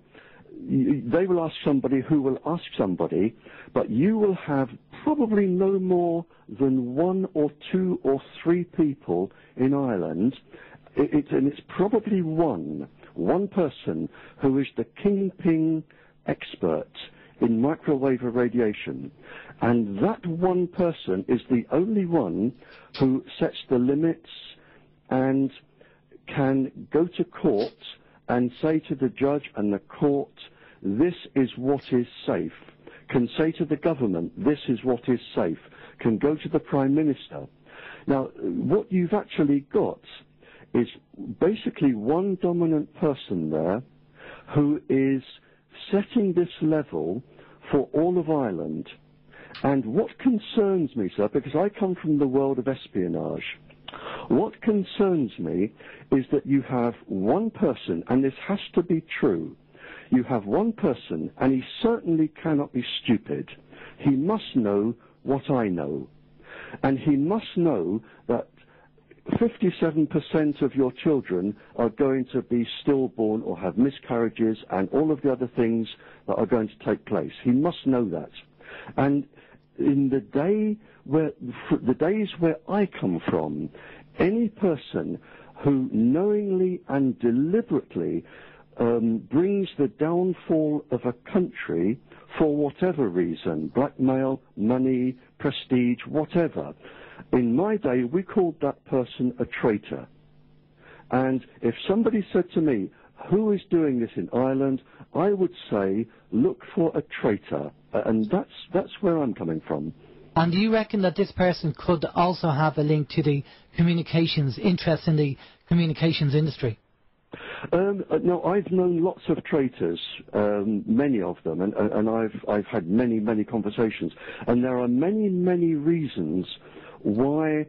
they will ask somebody who will ask somebody, but you will have probably no more than 1 or 2 or 3 people in Ireland, and it's probably one person who is the kingpin expert in microwave irradiation, and that one person is the only one who sets the limits and can go to court and say to the judge and the court, this is what is safe, can say to the government, this is what is safe, can go to the Prime Minister. Now, what you've actually got is basically one dominant person there who is setting this level for all of Ireland. And what concerns me, sir, because I come from the world of espionage, what concerns me is that you have one person, and this has to be true, you have one person, and he certainly cannot be stupid. He must know what I know. And he must know that 57% of your children are going to be stillborn or have miscarriages and all of the other things that are going to take place. He must know that. And in the days where I come from, any person who knowingly and deliberately brings the downfall of a country for whatever reason, blackmail, money, prestige, whatever, in my day, we called that person a traitor. And if somebody said to me, who is doing this in Ireland, I would say, look for a traitor. And that's where I'm coming from. And do you reckon that this person could also have a link to the communications, interest in the communications industry? No, I've known lots of traitors, many of them, and I've had many conversations. And there are many reasons why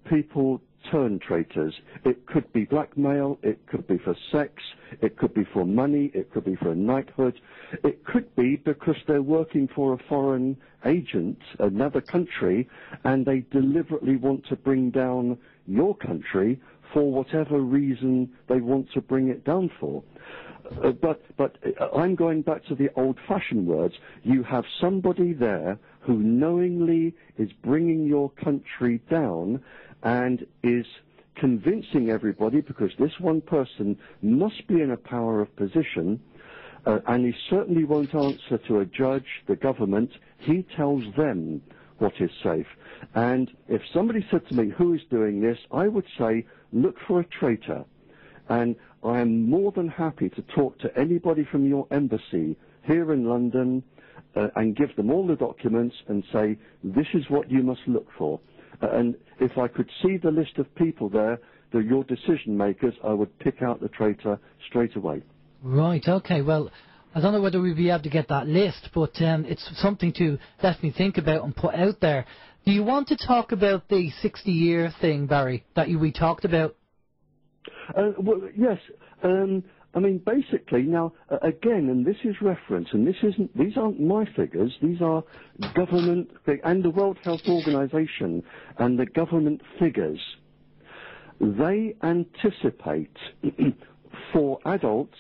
people turn traitors. It could be blackmail, it could be for sex, it could be for money, it could be for knighthood, it could be because they're working for a foreign agent, another country, and they deliberately want to bring down your country for whatever reason they want to bring it down for. But I'm going back to the old-fashioned words. You have somebody there who knowingly is bringing your country down and is convincing everybody, because this one person must be in a power of position, and he certainly won't answer to a judge, the government. He tells them what is safe. And if somebody said to me, who is doing this, I would say, look for a traitor. And I am more than happy to talk to anybody from your embassy here in London and give them all the documents and say, this is what you must look for. And if I could see the list of people there, your decision makers, I would pick out the traitor straight away. Right, okay, well, I don't know whether we'll be able to get that list, but it's something to definitely think about and put out there. Do you want to talk about the 60-year thing, Barry, that we talked about? Well, yes. I mean, basically, now, again, and this is reference, and these aren't my figures, these are government, and the World Health Organization, and the government figures. They anticipate for adults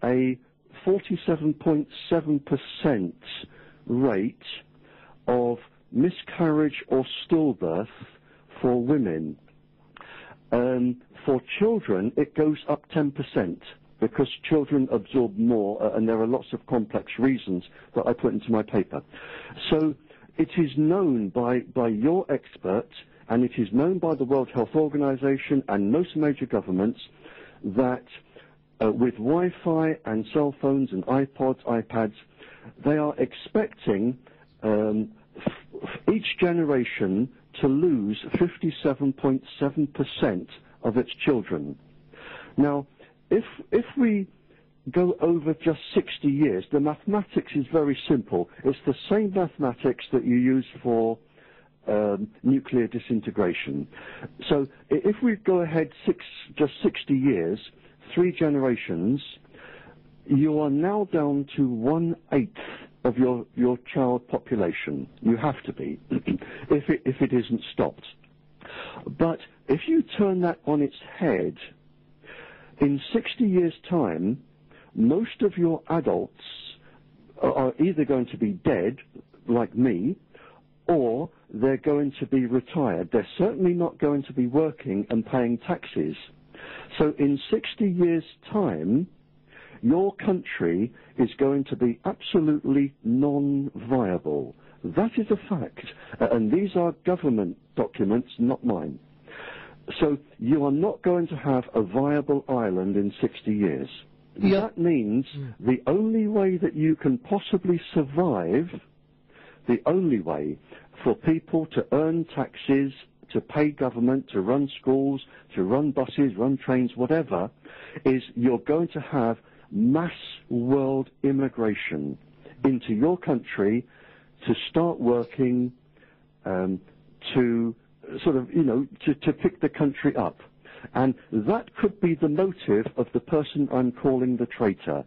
a 47.7% rate of miscarriage or stillbirth for women. For children, it goes up 10%. Because children absorb more, and there are lots of complex reasons that I put into my paper. So it is known by your experts, and it is known by the World Health Organization and most major governments, that with Wi-Fi and cell phones and iPods, iPads, they are expecting each generation to lose 57.7% of its children. Now, if we go over just 60 years, the mathematics is very simple. It's the same mathematics that you use for nuclear disintegration. So if we go ahead just 60 years, 3 generations, you are now down to 1/8 of your child population. You have to be, if it isn't stopped. But if you turn that on its head, in 60 years' time, most of your adults are either going to be dead, like me, or they're going to be retired. They're certainly not going to be working and paying taxes. So in 60 years' time, your country is going to be absolutely non-viable. That is a fact, and these are government documents, not mine. So you are not going to have a viable island in 60 years. Yep. That means the only way that you can possibly survive, the only way for people to earn taxes, to pay government, to run schools, to run buses, run trains, whatever, is you're going to have mass world immigration into your country to start working, to sort of, to pick the country up. And that could be the motive of the person I'm calling the traitor.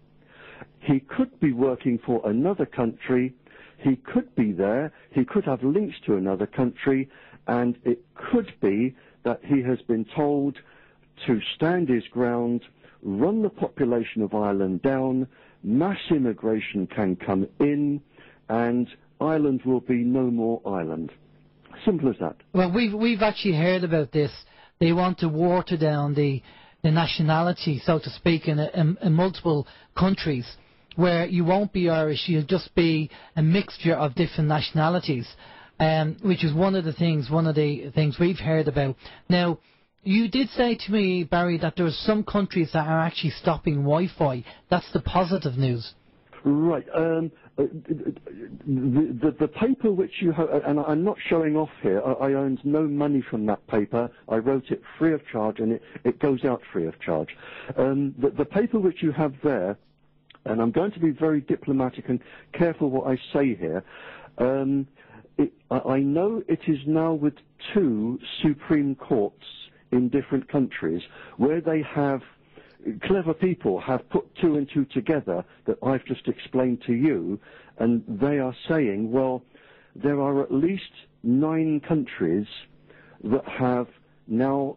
He could be working for another country, he could be there, he could have links to another country, and it could be that he has been told to stand his ground, run the population of Ireland down, mass immigration can come in, and Ireland will be no more Ireland. Simple as that. Well, we've actually heard about this. They want to water down the nationality, so to speak, in multiple countries, where you won't be Irish, you'll just be a mixture of different nationalities, which is one of the things we've heard about. Now, you did say to me, Barry, that there are some countries that are actually stopping Wi-Fi. That's the positive news. Right. The paper which you have, and I'm not showing off here, I earned no money from that paper. I wrote it free of charge, and it goes out free of charge. The paper which you have there, and I'm going to be very diplomatic and careful what I say here, I know it is now with 2 Supreme Courts in different countries where they have, clever people have put 2 and 2 together that I've just explained to you, and they are saying, well, there are at least 9 countries that have now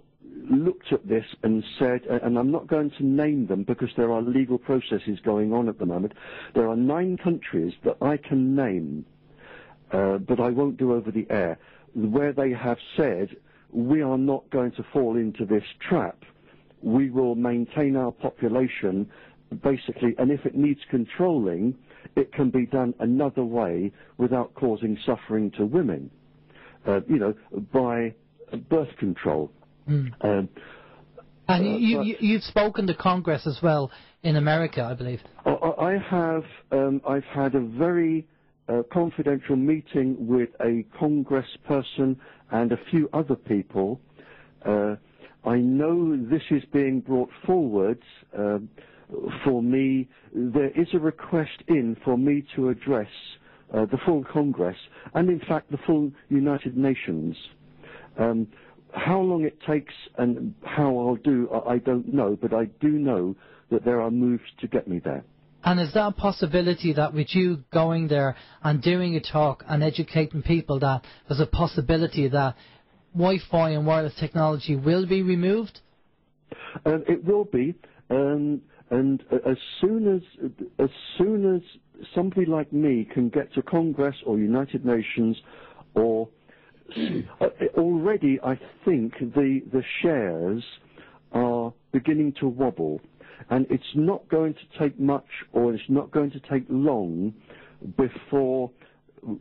looked at this and said, and I'm not going to name them because there are legal processes going on at the moment, there are 9 countries that I can name, but I won't do over the air, where they have said, we are not going to fall into this trap. We will maintain our population, basically, and if it needs controlling, it can be done another way without causing suffering to women. by birth control. And you've spoken to Congress as well in America, I believe. I have. I've had a very confidential meeting with a congressperson and a few other people. I know this is being brought forward for me. There is a request in for me to address the full Congress and, in fact, the full United Nations. How long it takes and how I'll do, I don't know, but I do know that there are moves to get me there. And is that a possibility that with you going there and doing a talk and educating people that there's a possibility that Wi-Fi and wireless technology will be removed? It will be, and as soon as somebody like me can get to Congress or United Nations, or already I think the shares are beginning to wobble, and it's not going to take much, or it's not going to take long before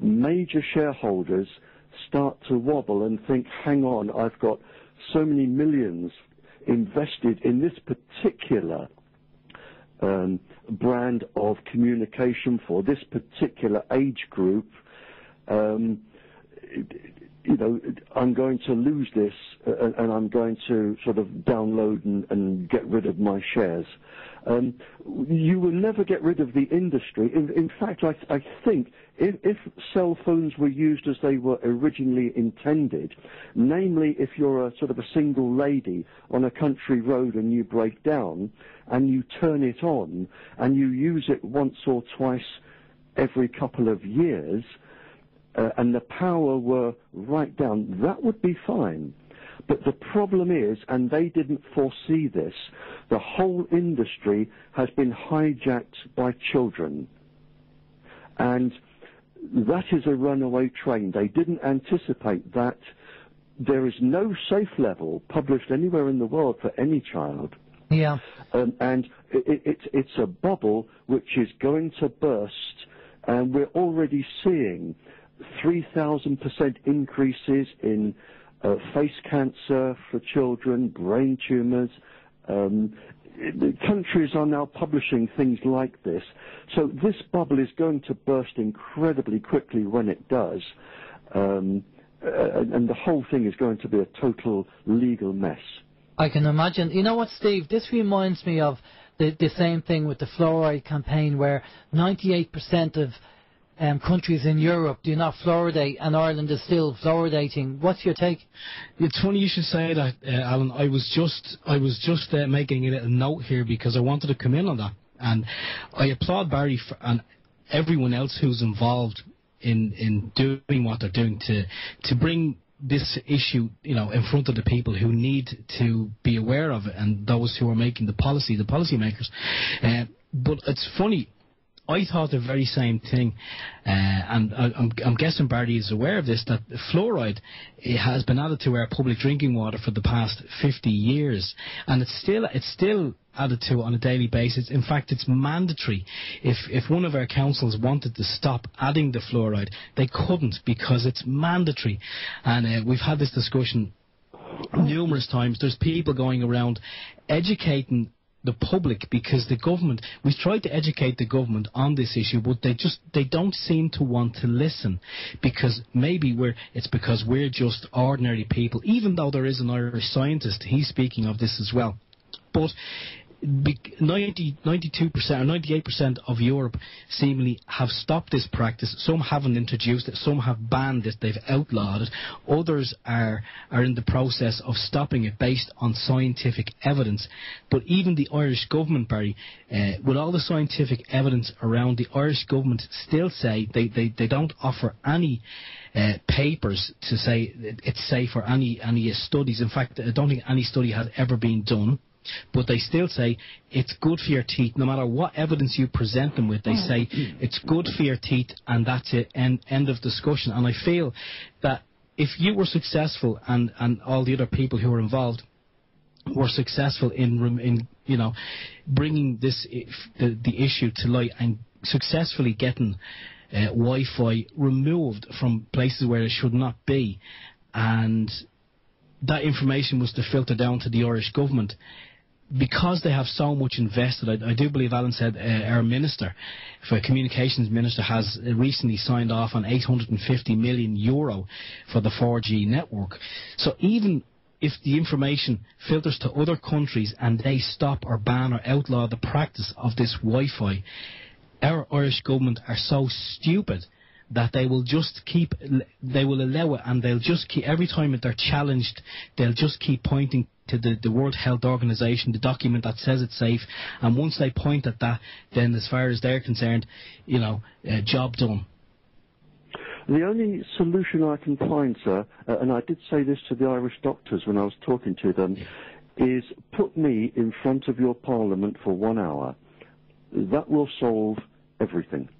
major shareholders start to wobble and think, hang on, I've got so many millions invested in this particular brand of communication for this particular age group. I'm going to lose this, and I'm going to sort of download and get rid of my shares. You will never get rid of the industry. In fact, I think if cell phones were used as they were originally intended, namely if you're a sort of a single lady on a country road and you break down and you turn it on and you use it once or twice every couple of years, and the power were right down, that would be fine. But the problem is, and they didn't foresee this, the whole industry has been hijacked by children. And that is a runaway train. They didn't anticipate that. There is no safe level published anywhere in the world for any child. Yeah. And it's a bubble which is going to burst, and we're already seeing 3,000% increases in face cancer for children, brain tumours. Countries are now publishing things like this. So this bubble is going to burst incredibly quickly when it does. And the whole thing is going to be a total legal mess. I can imagine. You know what, Steve? This reminds me of the same thing with the fluoride campaign, where 98% of countries in Europe do not fluoridate, and Ireland is still fluoridating. What's your take? It's funny you should say that, Alan. I was just making a little note here because I wanted to come in on that, and I applaud Barrie and everyone else who's involved in doing what they're doing to bring this issue, in front of the people who need to be aware of it, and those who are making the policymakers. But it's funny. I thought the very same thing, and I'm guessing Barrie is aware of this, that fluoride has been added to our public drinking water for the past 50 years, and it's still added to on a daily basis. In fact, it's mandatory. If one of our councils wanted to stop adding the fluoride, they couldn't, because it's mandatory. And we've had this discussion numerous times. There's people going around educating the public, because the government, we've tried to educate the government on this issue, but they don't seem to want to listen, because maybe it's because we're just ordinary people, even though there is an Irish scientist, he's speaking of this as well. But 92% or 98% of Europe seemingly have stopped this practice. Some haven't introduced it, some have banned it, they've outlawed it. Others are in the process of stopping it based on scientific evidence. But even the Irish government, Barrie, with all the scientific evidence around, the Irish government still say they don't offer any papers to say it's safe, or any studies. In fact, I don't think any study has ever been done. But they still say it's good for your teeth. No matter what evidence you present them with, they say it's good for your teeth, and that's it, end of discussion. And I feel that if you were successful, and all the other people who were involved were successful in bringing the issue to light, and successfully getting Wi-Fi removed from places where it should not be, and that information was to filter down to the Irish government. Because they have so much invested, I do believe Alan said our minister, for communications minister, has recently signed off on €850 million for the 4G network. So even if the information filters to other countries and they stop or ban or outlaw the practice of this Wi-Fi, our Irish government are so stupid that they will allow it, and they'll just keep, every time that they're challenged, they'll just keep pointing to the World Health Organization, the document that says it's safe, and once they point at that, then as far as they're concerned, job done. The only solution I can find, sir, and I did say this to the Irish doctors when I was talking to them, is put me in front of your parliament for 1 hour. That will solve everything.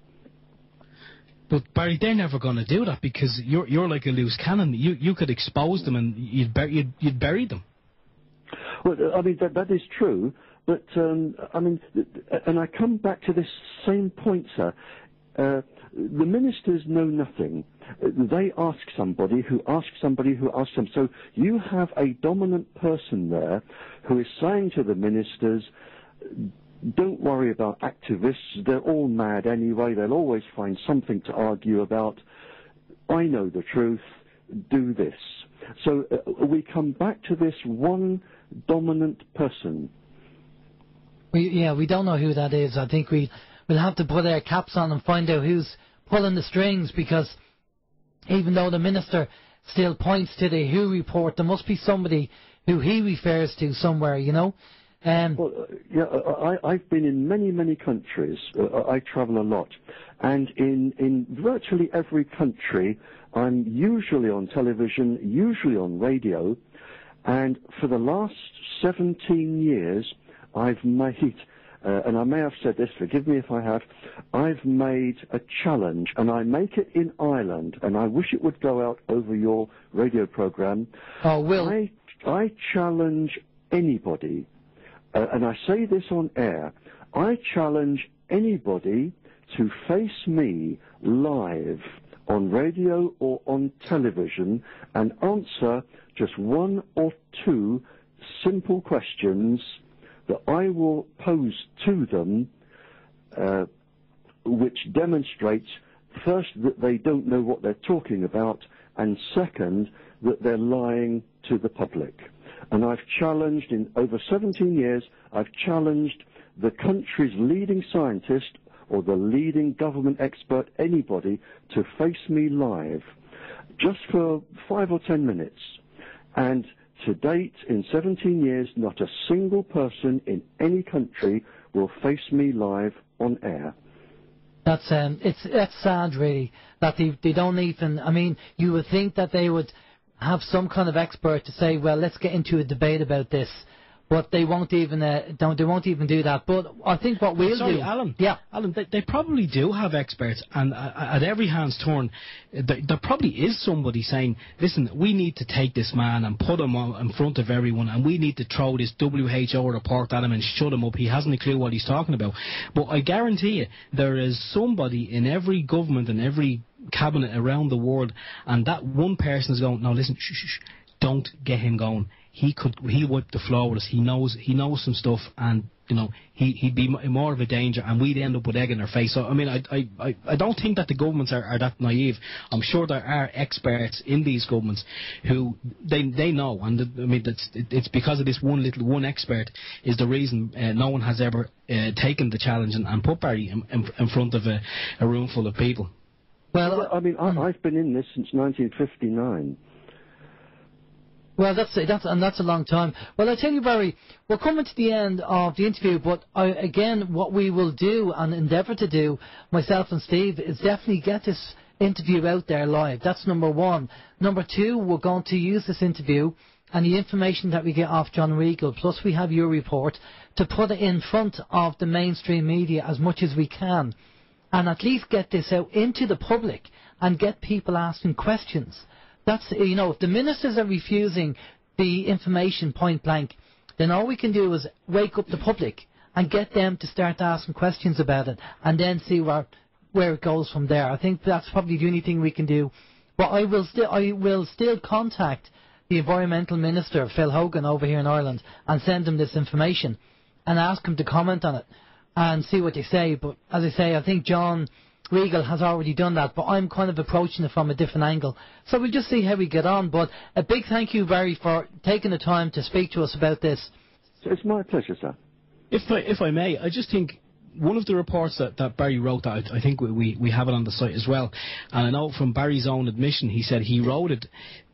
But Barry, they're never going to do that, because you're like a loose cannon. You could expose them and you'd bury them. Well, I mean, that is true, but, I mean, and I come back to this same point, sir. The ministers know nothing. They ask somebody who asks somebody who asks them. So you have a dominant person there who is saying to the ministers, don't worry about activists, they're all mad anyway, they'll always find something to argue about. I know the truth, do this. So we come back to this one dominant person. We don't know who that is. I think we'll have to put our caps on and find out who's pulling the strings, because even though the minister still points to the WHO report, there must be somebody who he refers to somewhere, Well, I've been in many, many countries. I travel a lot. And in virtually every country, I'm usually on television, usually on radio. And for the last 17 years, I've made, and I may have said this, forgive me if I have, I've made a challenge, and I make it in Ireland, and I wish it would go out over your radio program. Oh, Will. I challenge anybody. And I say this on air, I challenge anybody to face me live on radio or on television and answer just one or two simple questions that I will pose to them, which demonstrates, first, that they don't know what they're talking about, and second, that they're lying to the public. And I've challenged, in over 17 years, I've challenged the country's leading scientist or the leading government expert, anybody, to face me live, just for 5 or 10 minutes. And to date, in 17 years, not a single person in any country will face me live on air. That's sad, really, that they don't even. I mean, you would think that they would have some kind of expert to say, well, let's get into a debate about this, but they won't even do that. But I think what we'll do, Alan, yeah, Alan, they probably do have experts, and at every hand's turn, there probably is somebody saying, listen, we need to take this man and put him in front of everyone, and we need to throw this WHO report at him and shut him up. He hasn't a clue what he's talking about. But I guarantee you, there is somebody in every government and every cabinet around the world, and that one person is going, no, listen, shh, don't get him going. He'll wipe the floor with us. He knows some stuff, and he'd be more of a danger, and we'd end up with egg in our face. So I mean, I don't think that the governments are that naive. I'm sure there are experts in these governments who they know, and I mean it's because of this one expert is the reason no one has ever taken the challenge and put Barry in front of a room full of people. Well, I mean, I've been in this since 1959. Well, that's a long time. Well, I tell you, Barry, we're coming to the end of the interview, but again, what we will do and endeavour to do, myself and Steve, is definitely get this interview out there live. That's number one. Number two, we're going to use this interview and the information that we get off John Regal, plus we have your report, to put it in front of the mainstream media as much as we can, and at least get this out into the public and get people asking questions. That's, if the ministers are refusing the information point blank, then all we can do is wake up the public and get them to start asking questions about it, and then see where where it goes from there. I think that's probably the only thing we can do. But I will still contact the Environmental Minister, Phil Hogan, over here in Ireland, and send him this information and ask him to comment on it and see what they say. But as I say, I think John Regal has already done that, but I'm kind of approaching it from a different angle. So we'll just see how we get on. But a big thank you, Barry, for taking the time to speak to us about this. It's my pleasure, sir. If I may, I just think one of the reports that Barry wrote, that I think we have it on the site as well, and I know from Barry's own admission, he said he wrote it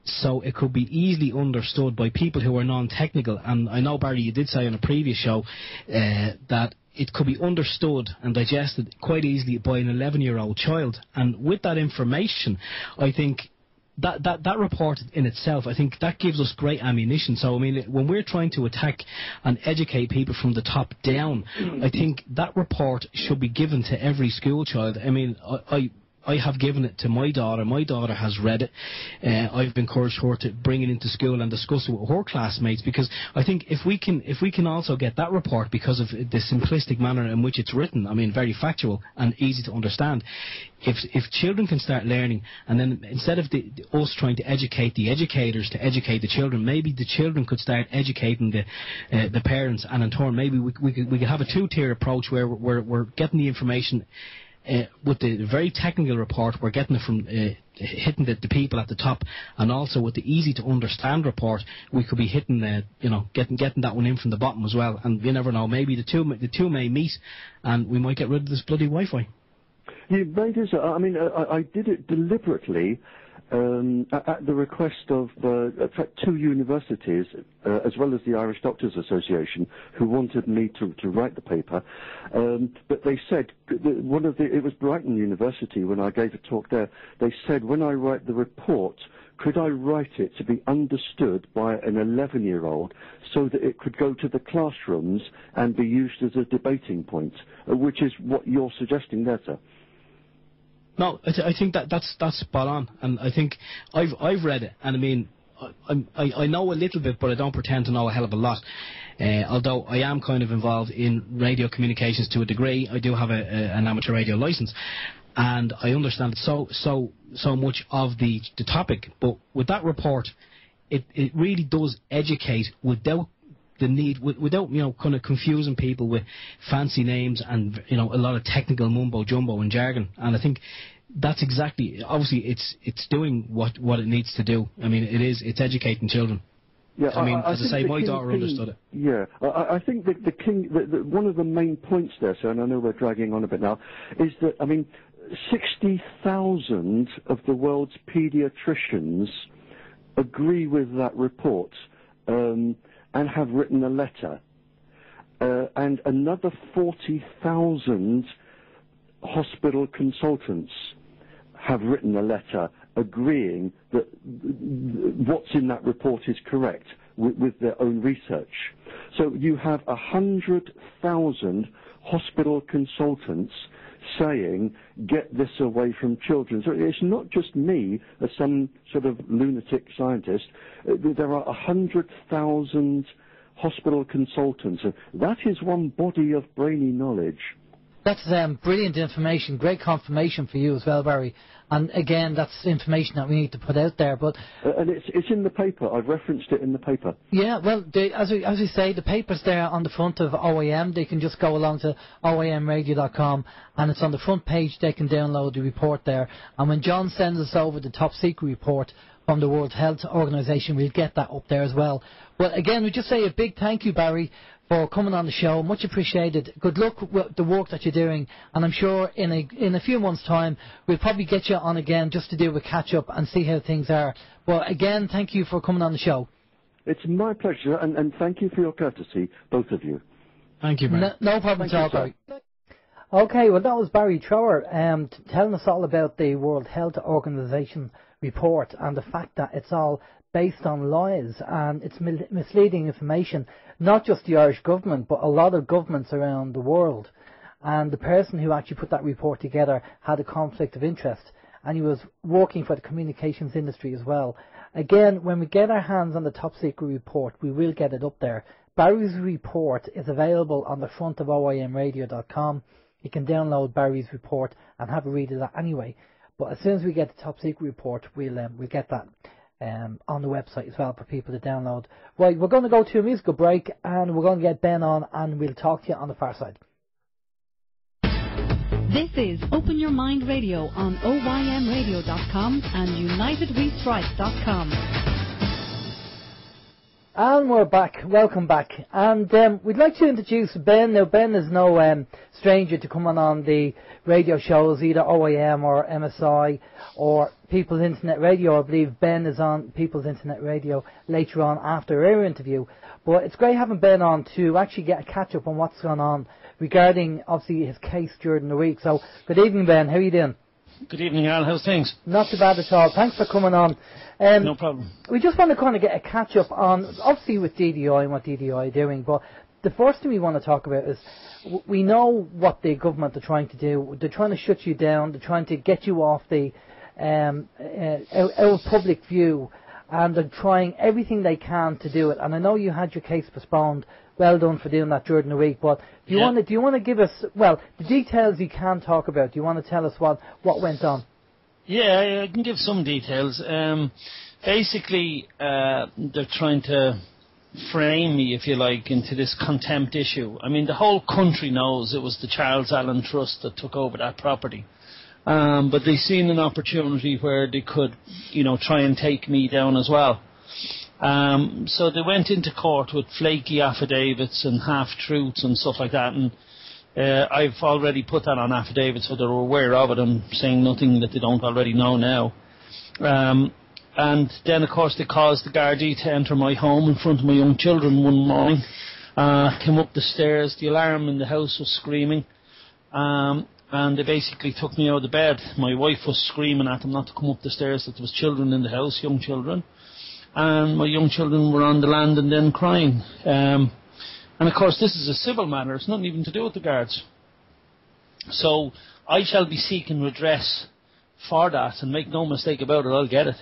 so it could be easily understood by people who are non-technical. And I know, Barry, you did say on a previous show that it could be understood and digested quite easily by an 11-year-old child. And with that information, I think that report in itself, I think that gives us great ammunition. So, I mean, when we're trying to attack and educate people from the top down, I think that report should be given to every school child. I mean, I have given it to my daughter. My daughter has read it. I've encouraged her to bring it into school and discuss it with her classmates, because I think if we can also get that report, because of the simplistic manner in which it's written, I mean, very factual and easy to understand. If children can start learning, and then instead of us trying to educate the educators to educate the children, maybe the children could start educating the parents, and in turn maybe we could have a two-tier approach where we're getting the information. With the very technical report, we're getting it from hitting the people at the top, and also with the easy to understand report, we could be hitting getting that one in from the bottom as well. And you never know, maybe the two may meet, and we might get rid of this bloody Wi-Fi. You made it. I mean, I did it deliberately at the request of in fact, two universities, as well as the Irish Doctors Association, who wanted me to write the paper. But they said, it was Brighton University, when I gave a talk there, they said, when I write the report, could I write it to be understood by an 11-year-old so that it could go to the classrooms and be used as a debating point, which is what you're suggesting there, sir. No, I think that's spot on, and I think I've read it, and I mean, I know a little bit, but I don't pretend to know a hell of a lot. Although I am kind of involved in radio communications to a degree, I do have an amateur radio license, and I understand so much of the topic. But with that report, it really does educate without the need, without kind of confusing people with fancy names and a lot of technical mumbo jumbo and jargon. And I think that's exactly, obviously it's doing what it needs to do. I mean, it's educating children. Yeah, I mean, as I say, my daughter understood it. Yeah, I think one of the main points there, sir, and I know we're dragging on a bit now, is that, I mean, 60,000 of the world's paediatricians agree with that report, and have written a letter, and another 40,000 hospital consultants have written a letter agreeing that what's in that report is correct with their own research. So you have 100,000 hospital consultants saying, get this away from children. So it's not just me as some sort of lunatic scientist. There are 100,000 hospital consultants. That is one body of brainy knowledge. That's brilliant information, great confirmation for you as well, Barry. And again, that's information that we need to put out there. But and it's in the paper. I've referenced it in the paper. Yeah, well, as we say, the paper's there on the front of OYM. They can just go along to OYMradio.com, and it's on the front page. They can download the report there. And when John sends us over the top secret report from the World Health Organization, we'll get that up there as well. Well, again, we just say a big thank you, Barry, for coming on the show. Much appreciated. Good luck with the work that you're doing, and I'm sure in a few months' time we'll probably get you on again just to do a catch up and see how things are. Well, again, thank you for coming on the show. It's my pleasure, and thank you for your courtesy, both of you. Thank you, Barry. No problem at all, Barry. Okay, well, that was Barrie Trower telling us all about the World Health Organization report and the fact that it's all based on lies and it's misleading information, not just the Irish government, but a lot of governments around the world. And the person who actually put that report together had a conflict of interest, and he was working for the communications industry as well. Again, when we get our hands on the top secret report, we will get it up there. Barry's report is available on the front of OYMradio.com. You can download Barry's report and have a read of that anyway. But as soon as we get the top secret report, we'll get that on the website as well for people to download. Right, we're going to go to a musical break and we're going to get Ben on and we'll talk to you on the far side. This is Open Your Mind Radio on OYMradio.com and UnitedWeStrike.com. And we're back. Welcome back. And we'd like to introduce Ben. Now, Ben is no stranger to coming on the radio shows, either OYM or MSI or People's Internet Radio. I believe Ben is on People's Internet Radio later on after our interview. But it's great having Ben on to actually get a catch-up on what's gone on regarding, obviously, his case during the week. So, good evening, Ben. How are you doing? Good evening, Al. How's things? Not too bad at all. Thanks for coming on. No problem. We just want to kind of get a catch-up on, obviously, with DDI and what DDI are doing, but the first thing we want to talk about is we know what the government are trying to do. They're trying to shut you down. They're trying to get you off the our public view, and they're trying everything they can to do it. And I know you had your case postponed. Well done for doing that during the week. But do you want to give us, well, the details you can talk about? Do you want to tell us what went on? Yeah, I can give some details. Basically, they're trying to frame me, if you like, into this contempt issue. I mean, the whole country knows it was the Charles Allen Trust that took over that property. But they've seen an opportunity where they could, try and take me down as well. So they went into court with flaky affidavits and half-truths and stuff like that, and I've already put that on affidavits so they're aware of it. I'm saying nothing that they don't already know now. And then, of course, they caused the Gardai to enter my home in front of my young children one morning. Came up the stairs, the alarm in the house was screaming, and they basically took me out of bed. My wife was screaming at them not to come up the stairs, that there was children in the house, young children. And my young children were on the landing then crying. And of course this is a civil matter, it's nothing even to do with the guards. So I shall be seeking redress for that, and make no mistake about it, I'll get it.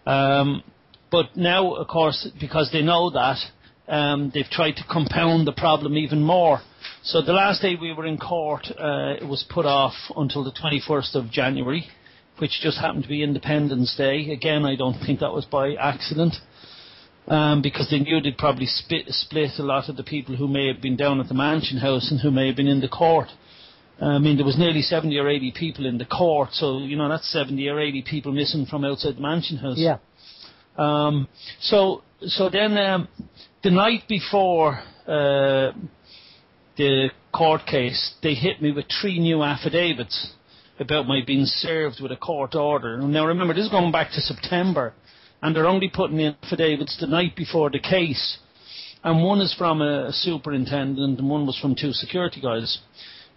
But now, of course, because they know that, they've tried to compound the problem even more. So the last day we were in court, it was put off until the 21st of January. Which just happened to be Independence Day. Again, I don't think that was by accident, because they knew they'd probably split a lot of the people who may have been down at the Mansion House and who may have been in the court. I mean, there was nearly 70 or 80 people in the court, so, that's 70 or 80 people missing from outside the Mansion House. Yeah. So then, the night before the court case, they hit me with 3 new affidavits about my being served with a court order. Now remember, this is going back to September, and they're only putting in affidavits the night before the case. And one is from a superintendent and one was from 2 security guys.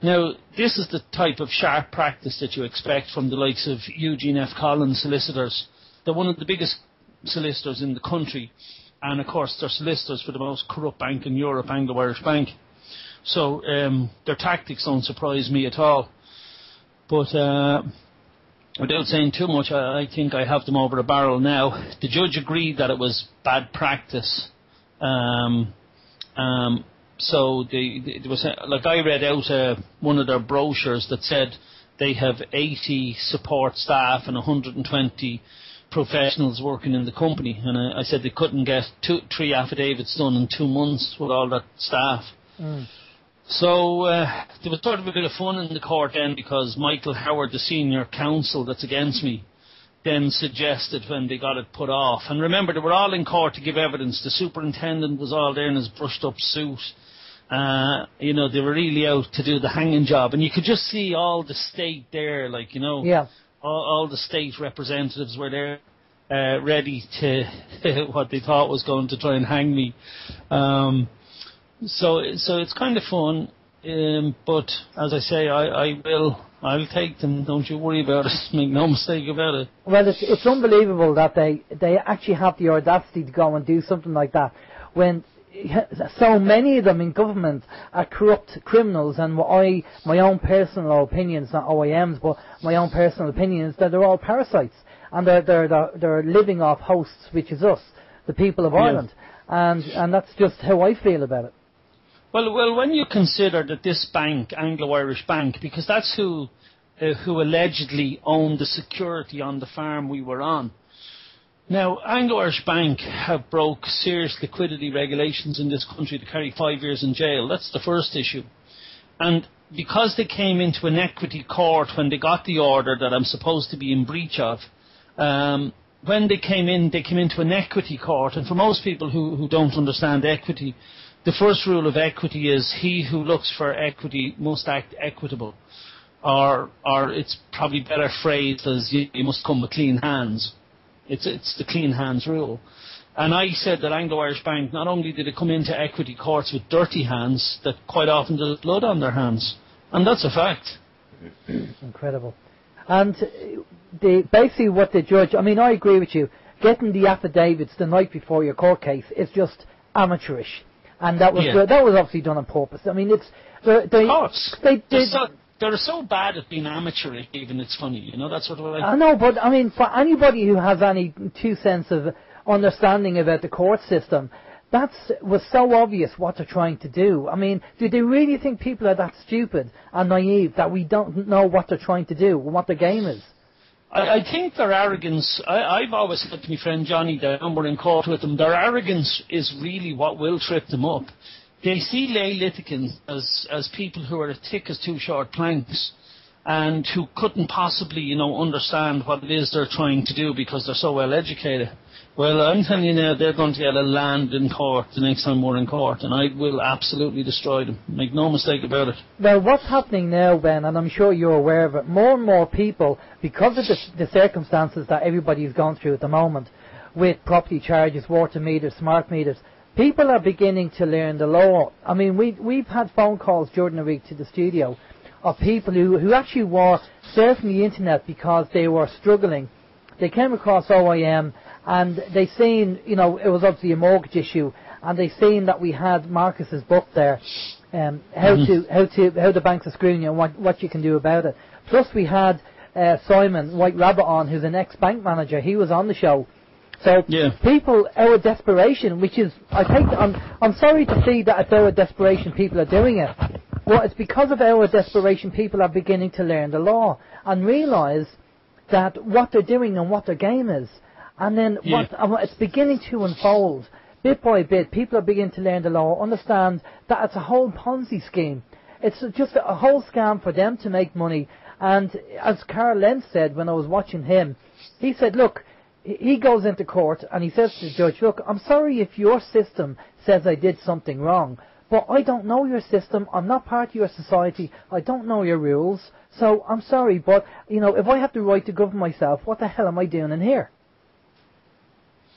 Now, this is the type of sharp practice that you expect from the likes of Eugene F. Collins solicitors. They're one of the biggest solicitors in the country, and of course they're solicitors for the most corrupt bank in Europe, Anglo-Irish Bank. So their tactics don't surprise me at all. But without saying too much, I think I have them over a barrel now. The judge agreed that it was bad practice. So there was I read out one of their brochures that said they have 80 support staff and 120 professionals working in the company. And I said they couldn't get 3 affidavits done in 2 months with all that staff. So there was sort of a bit of fun in the court then, because Michael Howard, the senior counsel that's against me, then suggested when they got it put off. And remember, they were all in court to give evidence. The superintendent was all there in his brushed up suit. They were really out to do the hanging job. And you could just see all the state there, all the state representatives were there ready to what they thought was going to try and hang me. So it's kind of fun, but as I say, I'll take them. Don't you worry about it. Make no mistake about it. Well, it's unbelievable that they actually have the audacity to go and do something like that when so many of them in government are corrupt criminals. And my own personal opinions, not OYM's, but my own personal opinion is that they're all parasites, and they're living off hosts, which is us, the people of Ireland, and that's just how I feel about it. Well, when you consider that this bank, Anglo-Irish Bank, because that's who allegedly owned the security on the farm we were on. Now, Anglo-Irish Bank have broke serious liquidity regulations in this country to carry 5 years in jail. That's the first issue. And because they came into an equity court when they got the order that I'm supposed to be in breach of, when they came into an equity court, and for most people who don't understand equity, the first rule of equity is he who looks for equity must act equitable. Or it's probably better phrased as you must come with clean hands. It's the clean hands rule. And I said that Anglo-Irish Bank, not only did it come into equity courts with dirty hands, that quite often there's blood on their hands. And that's a fact. Incredible. And basically what the judge, I mean, I agree with you, getting the affidavits the night before your court case is just amateurish. And that was obviously done on purpose. I mean, of course. They're so bad at being amateurish, even it's funny, you know, that sort of way. I know, but I mean, for anybody who has any 2 cents of understanding about the court system, was so obvious what they're trying to do. I mean, do they really think people are that stupid and naive that we don't know what they're trying to do, what their game is? I think their arrogance, I've always said to my friend Johnny that when we're in court with them, their arrogance is really what will trip them up. They see lay litigants as people who are as thick as 2 short planks and who couldn't possibly, you know, understand what it is they're trying to do because they're so well educated. Well, I'm telling you now, they're going to get a land in court the next time we're in court, and I will absolutely destroy them. Make no mistake about it. Well, what's happening now, Ben, and I'm sure you're aware of it, more and more people, because of the circumstances that everybody's gone through at the moment, with property charges, water meters, smart meters, people are beginning to learn the law. I mean, we've had phone calls during the week to the studio of people who actually were surfing the internet because they were struggling. They came across OYM and they seen, you know, it was obviously a mortgage issue, and they seen that we had Marcus's book there, how the banks are screwing you and what you can do about it. Plus we had Simon White Rabbit on, who's an ex-bank manager. He was on the show. So people, our desperation, which is, I'm sorry to see that it's our desperation people are doing it. Well, it's because of our desperation people are beginning to learn the law and realise that what they're doing and what their game is. And then it's beginning to unfold. Bit by bit, people are beginning to learn the law, understand that it's a whole Ponzi scheme. It's just a whole scam for them to make money. And as Carl Lenz said when I was watching him, he said, look, he goes into court and he says to the judge, look, I'm sorry if your system says I did something wrong, but I don't know your system, I'm not part of your society, I don't know your rules, so I'm sorry, but, you know, if I have the right to govern myself, what the hell am I doing in here?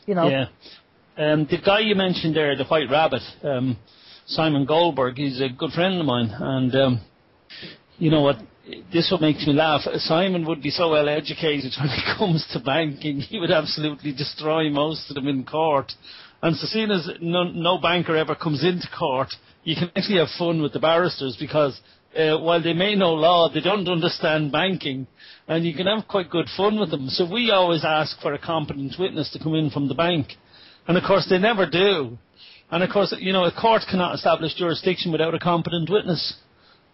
You know? Yeah. The guy you mentioned there, the White Rabbit, Simon Goldberg, he's a good friend of mine, and you know what, this what makes me laugh. Simon would be so well educated when it comes to banking, he would absolutely destroy most of them in court. And so seeing as no banker ever comes into court, you can actually have fun with the barristers because while they may know law, they don't understand banking, and you can have quite good fun with them. So we always ask for a competent witness to come in from the bank, and of course they never do. And of course, you know, a court cannot establish jurisdiction without a competent witness.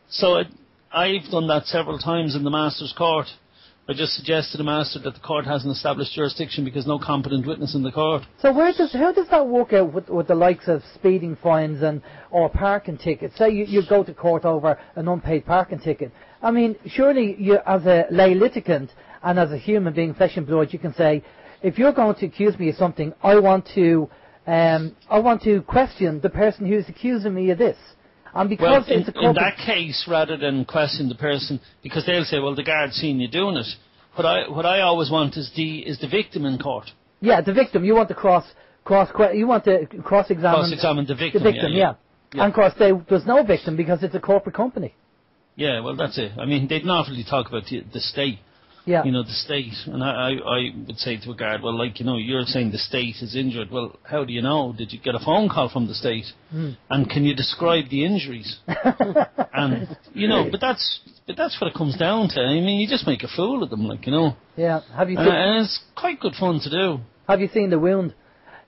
So I've done that several times in the Master's Court. I just suggest to the Master that the court hasn't established jurisdiction because no competent witness in the court. So how does that work out with the likes of speeding fines or parking tickets? Say you go to court over an unpaid parking ticket. I mean, surely you, as a lay litigant and as a human being, flesh and blood, you can say, if you're going to accuse me of something, I want to question the person who's accusing me of this. And because in that case, rather than question the person, because they'll say, well, the guard's seen you doing it. What I always want is the victim in court. Yeah, the victim. You want to you want to cross-examine the victim. The victim, yeah. And of course, there's no victim because it's a corporate company. Yeah, well, that's it. I mean, they'd not really talk about the state. Yeah. You know, the state. And I would say to a guard, well, like, you know, you're saying the state is injured. Well, how do you know? Did you get a phone call from the state? And can you describe the injuries? And, you know, but that's what it comes down to. I mean, you just make a fool of them, like, you know. Yeah. And it's quite good fun to do. Have you seen the wound?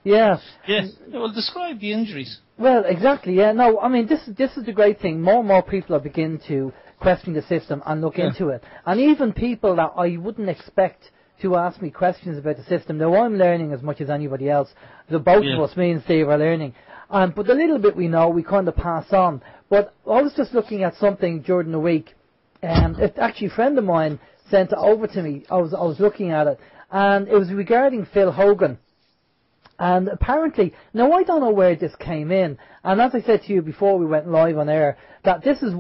Yeah. Yeah. Well, describe the injuries. Well, exactly. Yeah. No, I mean this is the great thing. More and more people are beginning to question the system and look into it, and even people that I wouldn't expect to ask me questions about the system. Now I'm learning as much as anybody else. The both of us, me and Steve, are learning. But the little bit we know, we kind of pass on. But I was just looking at something during the week. Actually, a friend of mine sent it over to me. I was looking at it, and it was regarding Phil Hogan. And apparently, now I don't know where this came in, and as I said to you before we went live on air, that this is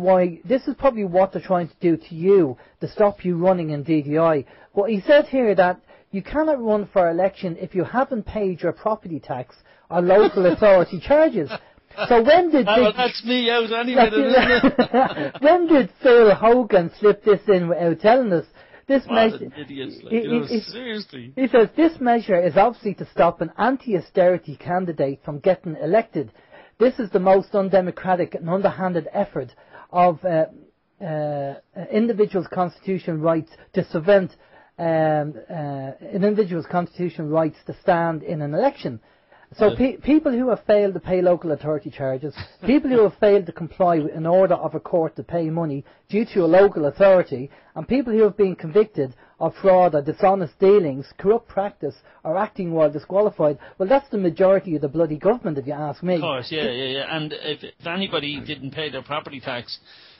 probably what they're trying to do to you, to stop you running in DDI. But he said here that you cannot run for election if you haven't paid your property tax or local authority charges. So when did that's me out anyway. When did Phil Hogan slip this in without telling us? This measure, seriously. He says this measure is obviously to stop an anti-austerity candidate from getting elected. This is the most undemocratic and underhanded effort of individuals' constitutional rights to prevent an individual's constitutional rights to stand in an election. So people who have failed to pay local authority charges, people who have failed to comply with an order of a court to pay money due to a local authority, and people who have been convicted of fraud or dishonest dealings, corrupt practice, or acting while disqualified, well, that's the majority of the bloody government, if you ask me. Of course, yeah. And if anybody didn't pay their property tax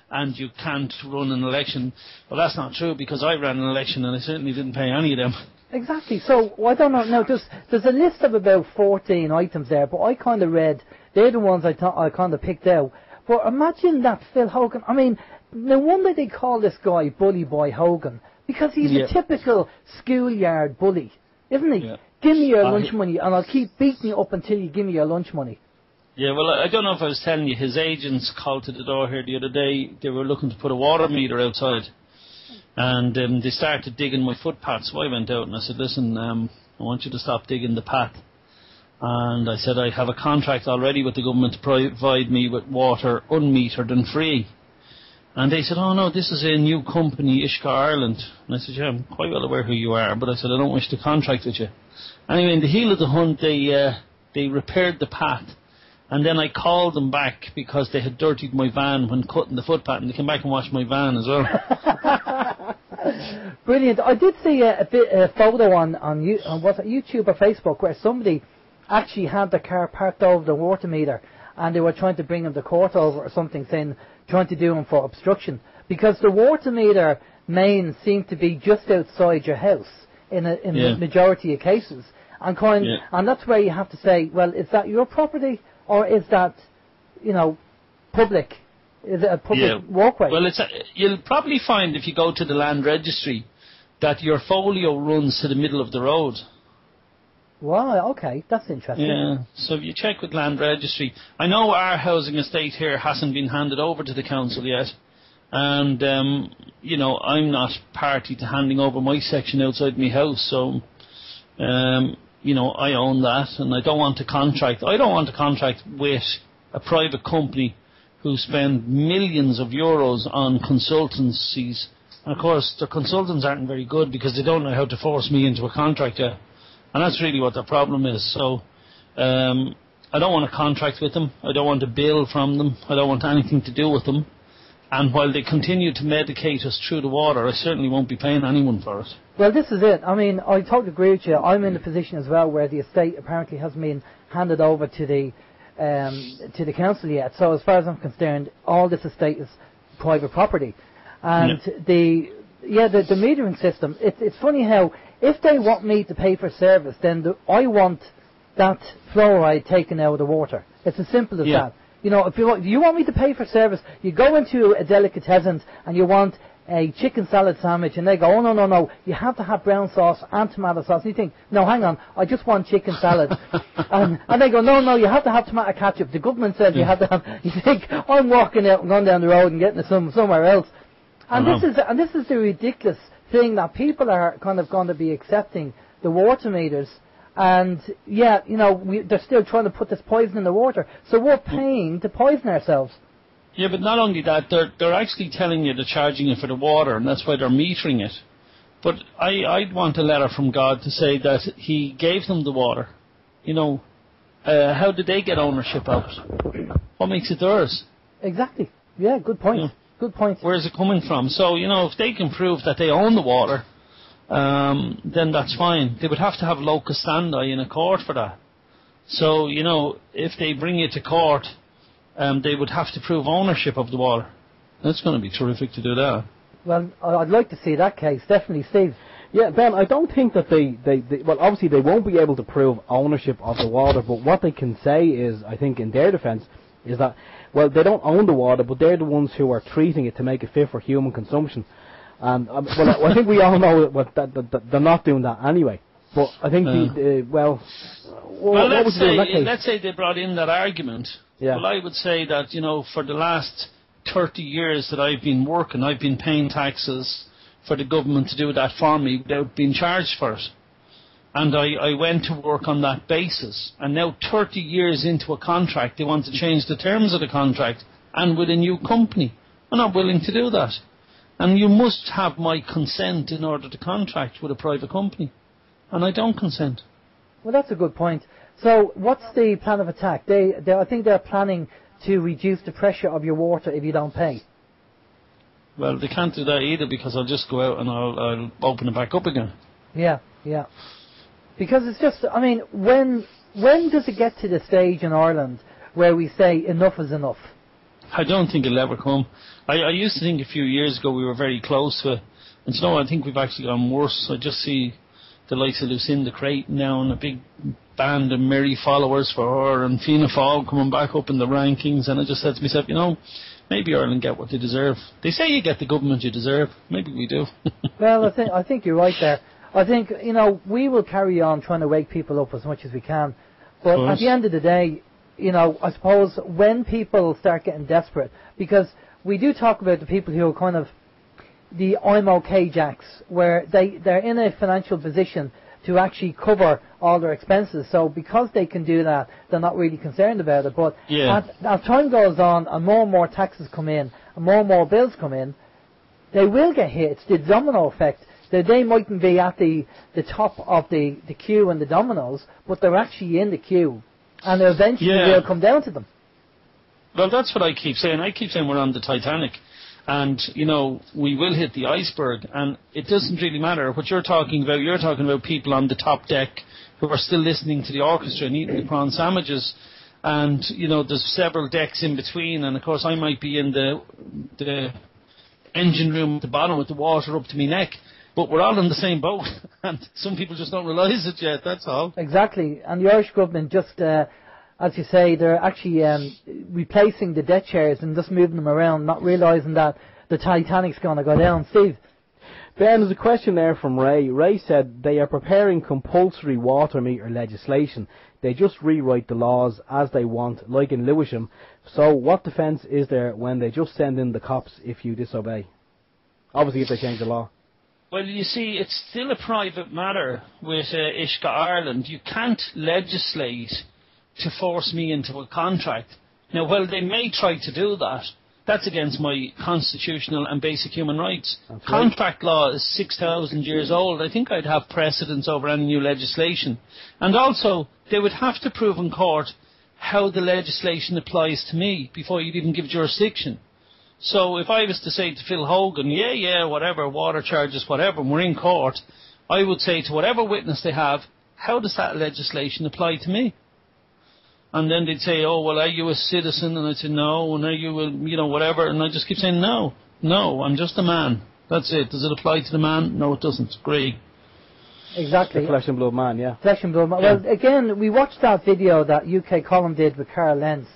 and you can't run an election, well, that's not true, because I ran an election and I certainly didn't pay any of them. Exactly. So I don't know. Now there's a list of about 14 items there, but I kind of read. They're the ones I kind of picked out. But imagine that Phil Hogan. I mean, no wonder they call this guy Bully Boy Hogan, because he's a typical schoolyard bully, isn't he? Yeah. Give me your lunch money, and I'll keep beating you up until you give me your lunch money. Yeah, well, I don't know if I was telling you, his agents called to the door here the other day. They were looking to put a water meter outside. And they started digging my footpath, so I went out and I said, listen, I want you to stop digging the path. And I said, I have a contract already with the government to provide me with water unmetered and free. And they said, oh no, this is a new company, Ishka Ireland. And I said, yeah, I'm quite well aware who you are, but I said, I don't wish to contract with you. Anyway, in the heel of the hunt, they repaired the path. And then I called them back because they had dirtied my van when cutting the footpath, and they came back and washed my van as well. Brilliant. I did see a photo on was it YouTube or Facebook where somebody actually had the car parked over the water meter, and they were trying to bring him to court over or something, trying to do him for obstruction, because the water meter mains seem to be just outside your house in the majority of cases, and that's where you have to say, well, is that your property? Or is that, public? Is it a public walkway? Well, you'll probably find if you go to the land registry that your folio runs to the middle of the road. Wow, okay, that's interesting. Yeah, so if you check with land registry, I know our housing estate here hasn't been handed over to the council yet, and I'm not party to handing over my section outside my house, so. I own that, and I don't want to contract. I don't want to contract with a private company who spend millions of euros on consultancies. And of course, the consultants aren't very good because they don't know how to force me into a contract yet. And that's really what the problem is. So, I don't want to contract with them. I don't want to bill from them. I don't want anything to do with them. And while they continue to medicate us through the water, I certainly won't be paying anyone for it. Well, this is it. I mean, I totally agree with you. I'm in a position as well where the estate apparently hasn't been handed over to the council yet. So as far as I'm concerned, all this estate is private property. And the metering system, it's funny how if they want me to pay for service, then I want that fluoride taken out of the water. It's as simple as that. If you want me to pay for service, you go into a delicatessen and you want a chicken salad sandwich, and they go, oh, no, you have to have brown sauce and tomato sauce. And you think, no, hang on, I just want chicken salad. and they go, no, you have to have tomato ketchup. The government says you have to have. You think, I'm walking out and going down the road and getting it somewhere else. And this is the ridiculous thing that people are kind of going to be accepting the water meters. And they're still trying to put this poison in the water, so we're paying to poison ourselves. Yeah, but not only that, they're actually telling you they're charging you for the water, and that's why they're metering it. But I'd want a letter from God to say that He gave them the water. how did they get ownership of it? What makes it theirs? Exactly. Yeah, good point. Yeah. Good point. Where is it coming from? So, if they can prove that they own the water, then that's fine. They would have to have locus standi in a court for that. So, if they bring it to court, they would have to prove ownership of the water. That's going to be terrific to do that. Well, I'd like to see that case, definitely, Steve. Yeah, Ben, I don't think that they well, obviously they won't be able to prove ownership of the water, but what they can say is, I think in their defence, is that, well, they don't own the water, but they're the ones who are treating it to make it fit for human consumption. And, I think we all know that they're not doing that anyway. But I think, let's say they brought in that argument. Yeah. Well, I would say that, for the last 30 years that I've been working, I've been paying taxes for the government to do that for me without being charged for it. And I went to work on that basis. And now 30 years into a contract, they want to change the terms of the contract and with a new company. I'm not willing to do that. And you must have my consent in order to contract with a private company. And I don't consent. Well, that's a good point. So what's the plan of attack? I think they're planning to reduce the pressure of your water if you don't pay. Well, they can't do that either because I'll just go out and I'll open it back up again. Yeah. Because it's just, when does it get to the stage in Ireland where we say enough is enough? I don't think it'll ever come. I used to think a few years ago we were very close to it. And I think we've actually gone worse. I just see the likes of Lucinda Creighton now and a big band of merry followers for her and Fianna Fáil coming back up in the rankings. And I just said to myself, maybe Ireland get what they deserve. They say you get the government you deserve. Maybe we do. Well, I think you're right there. I think, we will carry on trying to wake people up as much as we can. But at the end of the day, I suppose when people start getting desperate, because we do talk about the people who are kind of the I'm okay jacks, where they're in a financial position to actually cover all their expenses. So because they can do that, they're not really concerned about it. But as time goes on and more taxes come in and more bills come in, they will get hit. It's the domino effect. They mightn't be at the top of the queue and the dominoes, but they're actually in the queue. And eventually they'll come down to them. Well, that's what I keep saying. I keep saying we're on the Titanic. And, we will hit the iceberg. And it doesn't really matter what you're talking about. You're talking about people on the top deck who are still listening to the orchestra and eating the prawn sandwiches. And, there's several decks in between. And, of course, I might be in the engine room at the bottom with the water up to my neck. But we're all in the same boat. And some people just don't realise it yet, that's all. Exactly. And the Irish government just, as you say, they're actually replacing the deck chairs and just moving them around, not realising that the Titanic's going to go down. Steve? Ben, there's a question there from Ray. Ray said they are preparing compulsory water meter legislation. They just rewrite the laws as they want, like in Lewisham. So what defence is there when they just send in the cops if you disobey? Obviously if they change the law. Well, you see, it's still a private matter with Uisce Ireland. You can't legislate to force me into a contract. Now, while they may try to do that, that's against my constitutional and basic human rights. Okay. Contract law is 6,000 years old. I think I'd have precedence over any new legislation. And also, they would have to prove in court how the legislation applies to me before you'd even give jurisdiction. So if I was to say to Phil Hogan, whatever, water charges, whatever, and we're in court, I would say to whatever witness they have, how does that legislation apply to me? And then they'd say, oh, well, are you a citizen? And I'd say, no. And are you whatever? And I just keep saying, no, I'm just a man. That's it. Does it apply to the man? No, it doesn't. Great. Exactly. The flesh and blood man, yeah. Flesh and blood man. Yeah. Well, again, we watched that video that UK Column did with Carl Lentz.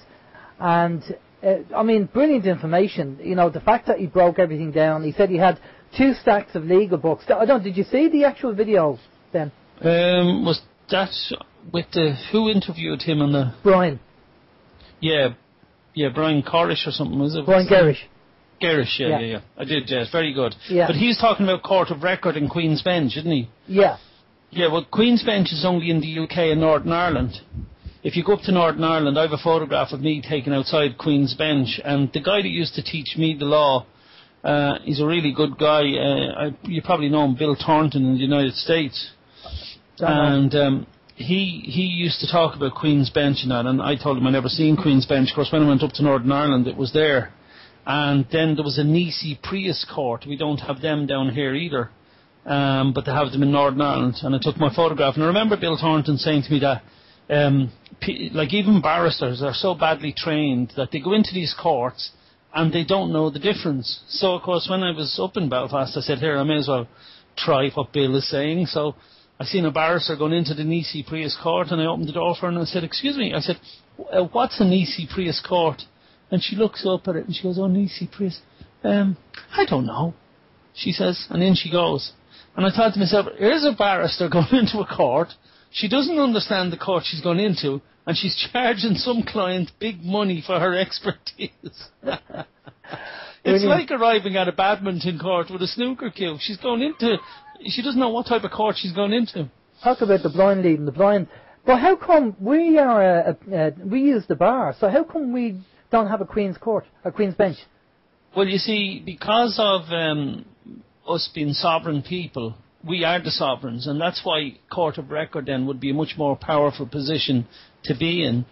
And brilliant information. The fact that he broke everything down. He said he had 2 stacks of legal books. Did you see the actual video, Ben? Was that with who interviewed him on the... Brian. Yeah, Brian Corish or something, was it? Brian Gerish. Gerish, yeah. I did, yes, very good. Yeah. But he's talking about Court of Record in Queen's Bench, isn't he? Yeah. Yeah, well, Queen's Bench is only in the UK and Northern Ireland. If you go up to Northern Ireland, I have a photograph of me taken outside Queen's Bench, and the guy that used to teach me the law, he's a really good guy. You probably know him, Bill Thornton in the United States. And he used to talk about Queen's Bench and that, and I told him I never seen Queen's Bench. Of course, when I went up to Northern Ireland, it was there. And then there was a Nisi Prius court. We don't have them down here either, but they have them in Northern Ireland. And I took my photograph, and I remember Bill Thornton saying to me that, like even barristers are so badly trained that they go into these courts and they don't know the difference. So, of course, when I was up in Belfast, I said, here, I may as well try what Bill is saying. So I seen a barrister going into the Nisi Prius court, and I opened the door for her and I said, excuse me, I said, what's a Nisi Prius court? And she looks up at it and she goes, oh, Nisi Prius. I don't know, she says, and in she goes. And I thought to myself, here's a barrister going into a court. She doesn't understand the court she's gone into, and she's charging some client big money for her expertise. It's like arriving at a badminton court with a snooker cue. She doesn't know what type of court she's gone into. Talk about the blind leading the blind. But how come we use the bar, so how come we don't have a Queen's Court, a Queen's Bench? Well, you see, because of us being sovereign people, we are the sovereigns, and that's why Court of Record then would be a much more powerful position to be in,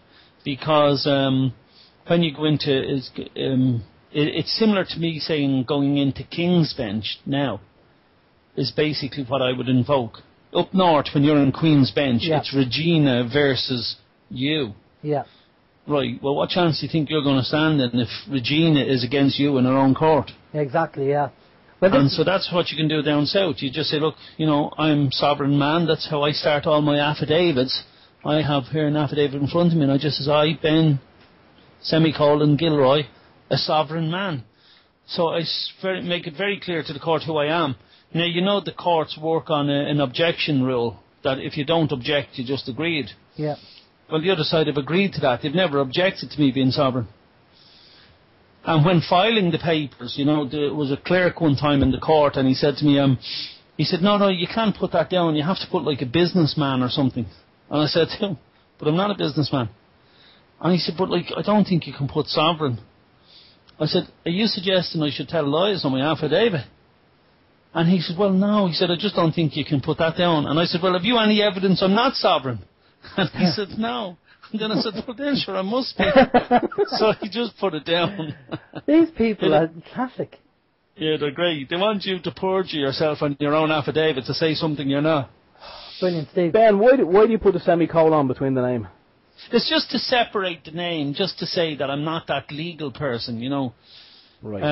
because when you go into it's similar to me saying going into King's Bench now is basically what I would invoke. Up north, when you're in Queen's Bench, it's Regina versus you. Yeah. Right, well, what chance do you think you're going to stand in if Regina is against you in her own court? Exactly, yeah. Well, and so that's what you can do down south. You just say, look, I'm sovereign man. That's how I start all my affidavits. I have here an affidavit in front of me, and I just says, I, Ben, semicolon, Gilroy, a sovereign man. So I make it very clear to the court who I am. Now, the courts work on an objection rule, that if you don't object, you just agreed. Yeah. Well, the other side have agreed to that. They've never objected to me being sovereign. And when filing the papers, there was a clerk one time in the court, and he said to me, he said, no, you can't put that down. You have to put like a businessman or something. And I said to him, but I'm not a businessman. And he said, but I don't think you can put sovereign. I said, are you suggesting I should tell lies on my affidavit? And he said, well, no. He said, I just don't think you can put that down. And I said, well, have you any evidence I'm not sovereign? And he said, no. And then I said, well, then sure, I must be. So he just put it down. These people are classic. Yeah, they're great. They want you to perjure yourself on your own affidavit to say something you're not. Brilliant, Steve. Ben, why do you put a semicolon between the name? It's just to separate the name, just to say that I'm not that legal person, Right.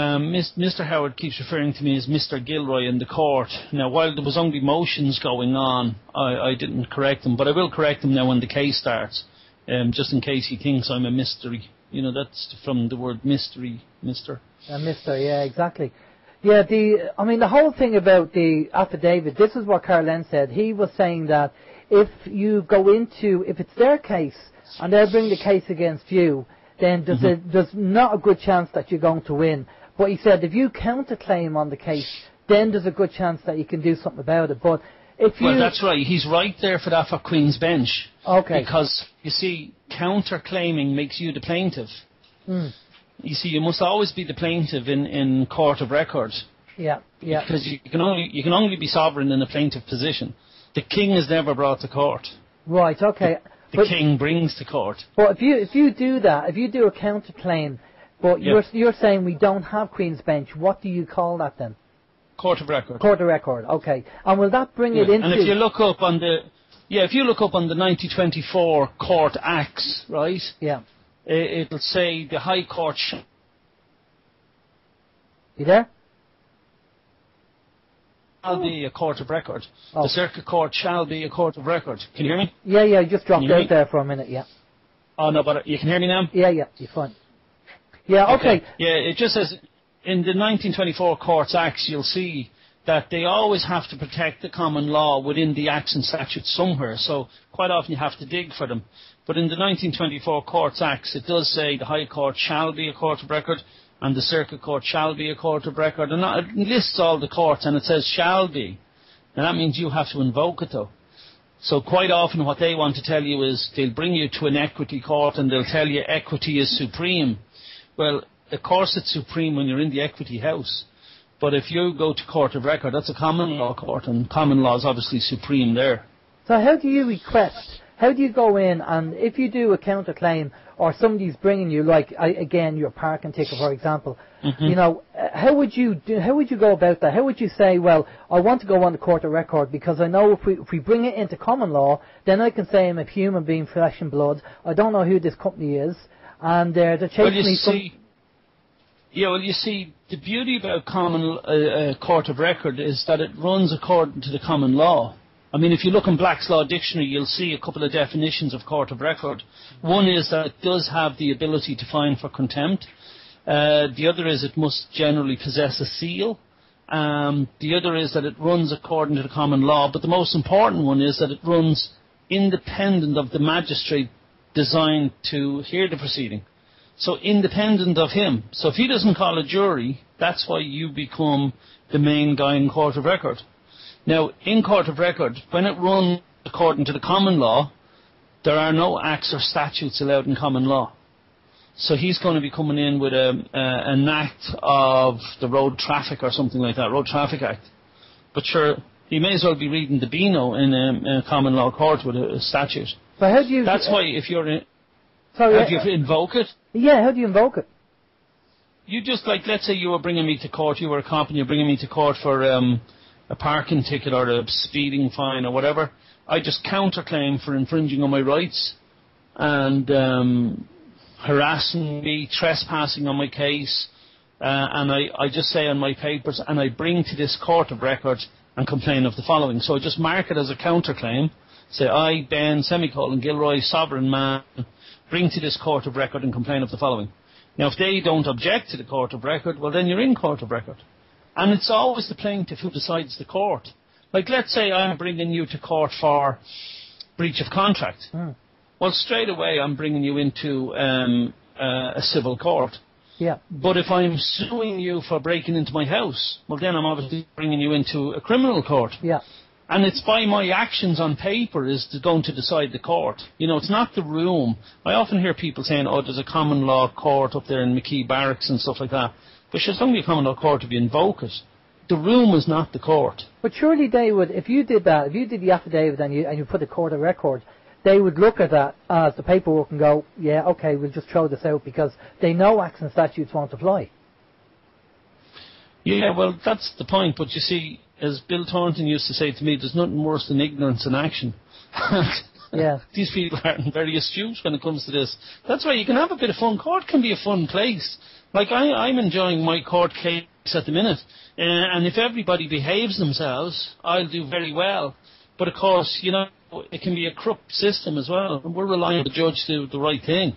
Mr. Howard keeps referring to me as Mr. Gilroy in the court. Now, while there was only motions going on, I didn't correct him, but I will correct him now when the case starts, just in case he thinks I'm a mystery. That's from the word mystery, Mr. Mr., yeah, exactly. Yeah, the whole thing about the affidavit, this is what Carl said. He was saying that if it's their case, and they'll bring the case against you, then there's not a good chance that you're going to win. But he said if you counterclaim on the case, then there's a good chance that you can do something about it. But well, that's right. He's right there for that for Queen's Bench. Okay. Because, you see, counterclaiming makes you the plaintiff. Mm. You see, you must always be the plaintiff in Court of Record. Yeah, yeah. Because you can only be sovereign in a plaintiff position. The king is never brought to court. Right, okay. The king brings to court. But if you do that, if you do a counterclaim, but you're saying we don't have Queen's Bench, what do you call that then? Court of Record. Court of Record, okay. And will that bring it into... And if you look up on the 1924 Court Acts, right? Yeah. It'll say the High Court... You there? Shall be a court of record. Oh. The Circuit Court shall be a court of record. Can you hear me? Yeah, you just dropped out there for a minute, yeah. Oh, no, but you can hear me now? Yeah, you're fine. Yeah, okay. Yeah, it just says, in the 1924 Courts Acts, you'll see that they always have to protect the common law within the acts and statutes somewhere, so quite often you have to dig for them. But in the 1924 Courts Acts, it does say the High Court shall be a court of record, and the Circuit Court shall be a court of record, and it lists all the courts, and it says shall be. And that means you have to invoke it, though. So quite often what they want to tell you is they'll bring you to an equity court, and they'll tell you equity is supreme. Well, of course it's supreme when you're in the equity house. But if you go to court of record, that's a common law court, and common law is obviously supreme there. So how do you request? How do you go in, and if you do a counterclaim, or somebody's bringing you, like again your parking ticket, for example, you know, how would you go about that? How would you say, well, I want to go on the court of record because I know if we bring it into common law, then I can say I'm a human being, flesh and blood. I don't know who this company is, and they're chasing me. You see, the beauty about common court of record is that it runs according to the common law. I mean, if you look in Black's Law Dictionary, you'll see a couple of definitions of court of record. One is that it does have the ability to fine for contempt. The other is it must generally possess a seal. The other is that it runs according to the common law. But the most important one is that it runs independent of the magistrate designed to hear the proceeding. So independent of him. So if he doesn't call a jury, that's why you become the main guy in court of record. Now, in court of record, when it runs according to the common law, there are no acts or statutes allowed in common law. So he's going to be coming in with an act of the Road Traffic or something like that, Road Traffic Act. But sure, he may as well be reading Domino in a common law court with a statute. But how do you? That's why if you're in, sorry, how do you invoke it? Yeah, how do you invoke it? You just, like, let's say you were bringing me to court, you were a cop and you're bringing me to court for a parking ticket or a speeding fine or whatever. I just counterclaim for infringing on my rights and harassing me, trespassing on my case, and I just say on my papers, and I bring to this court of record and complain of the following. So I just mark it as a counterclaim, say, I, Ben, semicolon, Gilroy, sovereign man, bring to this court of record and complain of the following. Now, if they don't object to the court of record, well, then you're in court of record. And it's always the plaintiff who decides the court. Like, let's say I'm bringing you to court for breach of contract. Well, straight away I'm bringing you into a civil court. Yeah. But if I'm suing you for breaking into my house, well, then I'm obviously bringing you into a criminal court. Yeah. And it's by my actions on paper is going to decide the court. You know, it's not the room. I often hear people saying, oh, there's a common law court up there in McKee Barracks and stuff like that. But it's only a common law court if you invoke it. The room is not the court. But surely they would, if you did that, if you did the affidavit and you put a court of record, they would look at that as the paperwork and go, yeah, okay, we'll just throw this out because they know acts and statutes won't apply. Yeah, well, that's the point. But you see, as Bill Thornton used to say to me, there's nothing worse than ignorance in action. Yeah. These people aren't very astute when it comes to this. That's why you can have a bit of fun. Court can be a fun place. Like, I'm enjoying my court case at the minute. And if everybody behaves themselves, I'll do very well. But, of course, you know, it can be a corrupt system as well. And we're relying on the judge to do the right thing.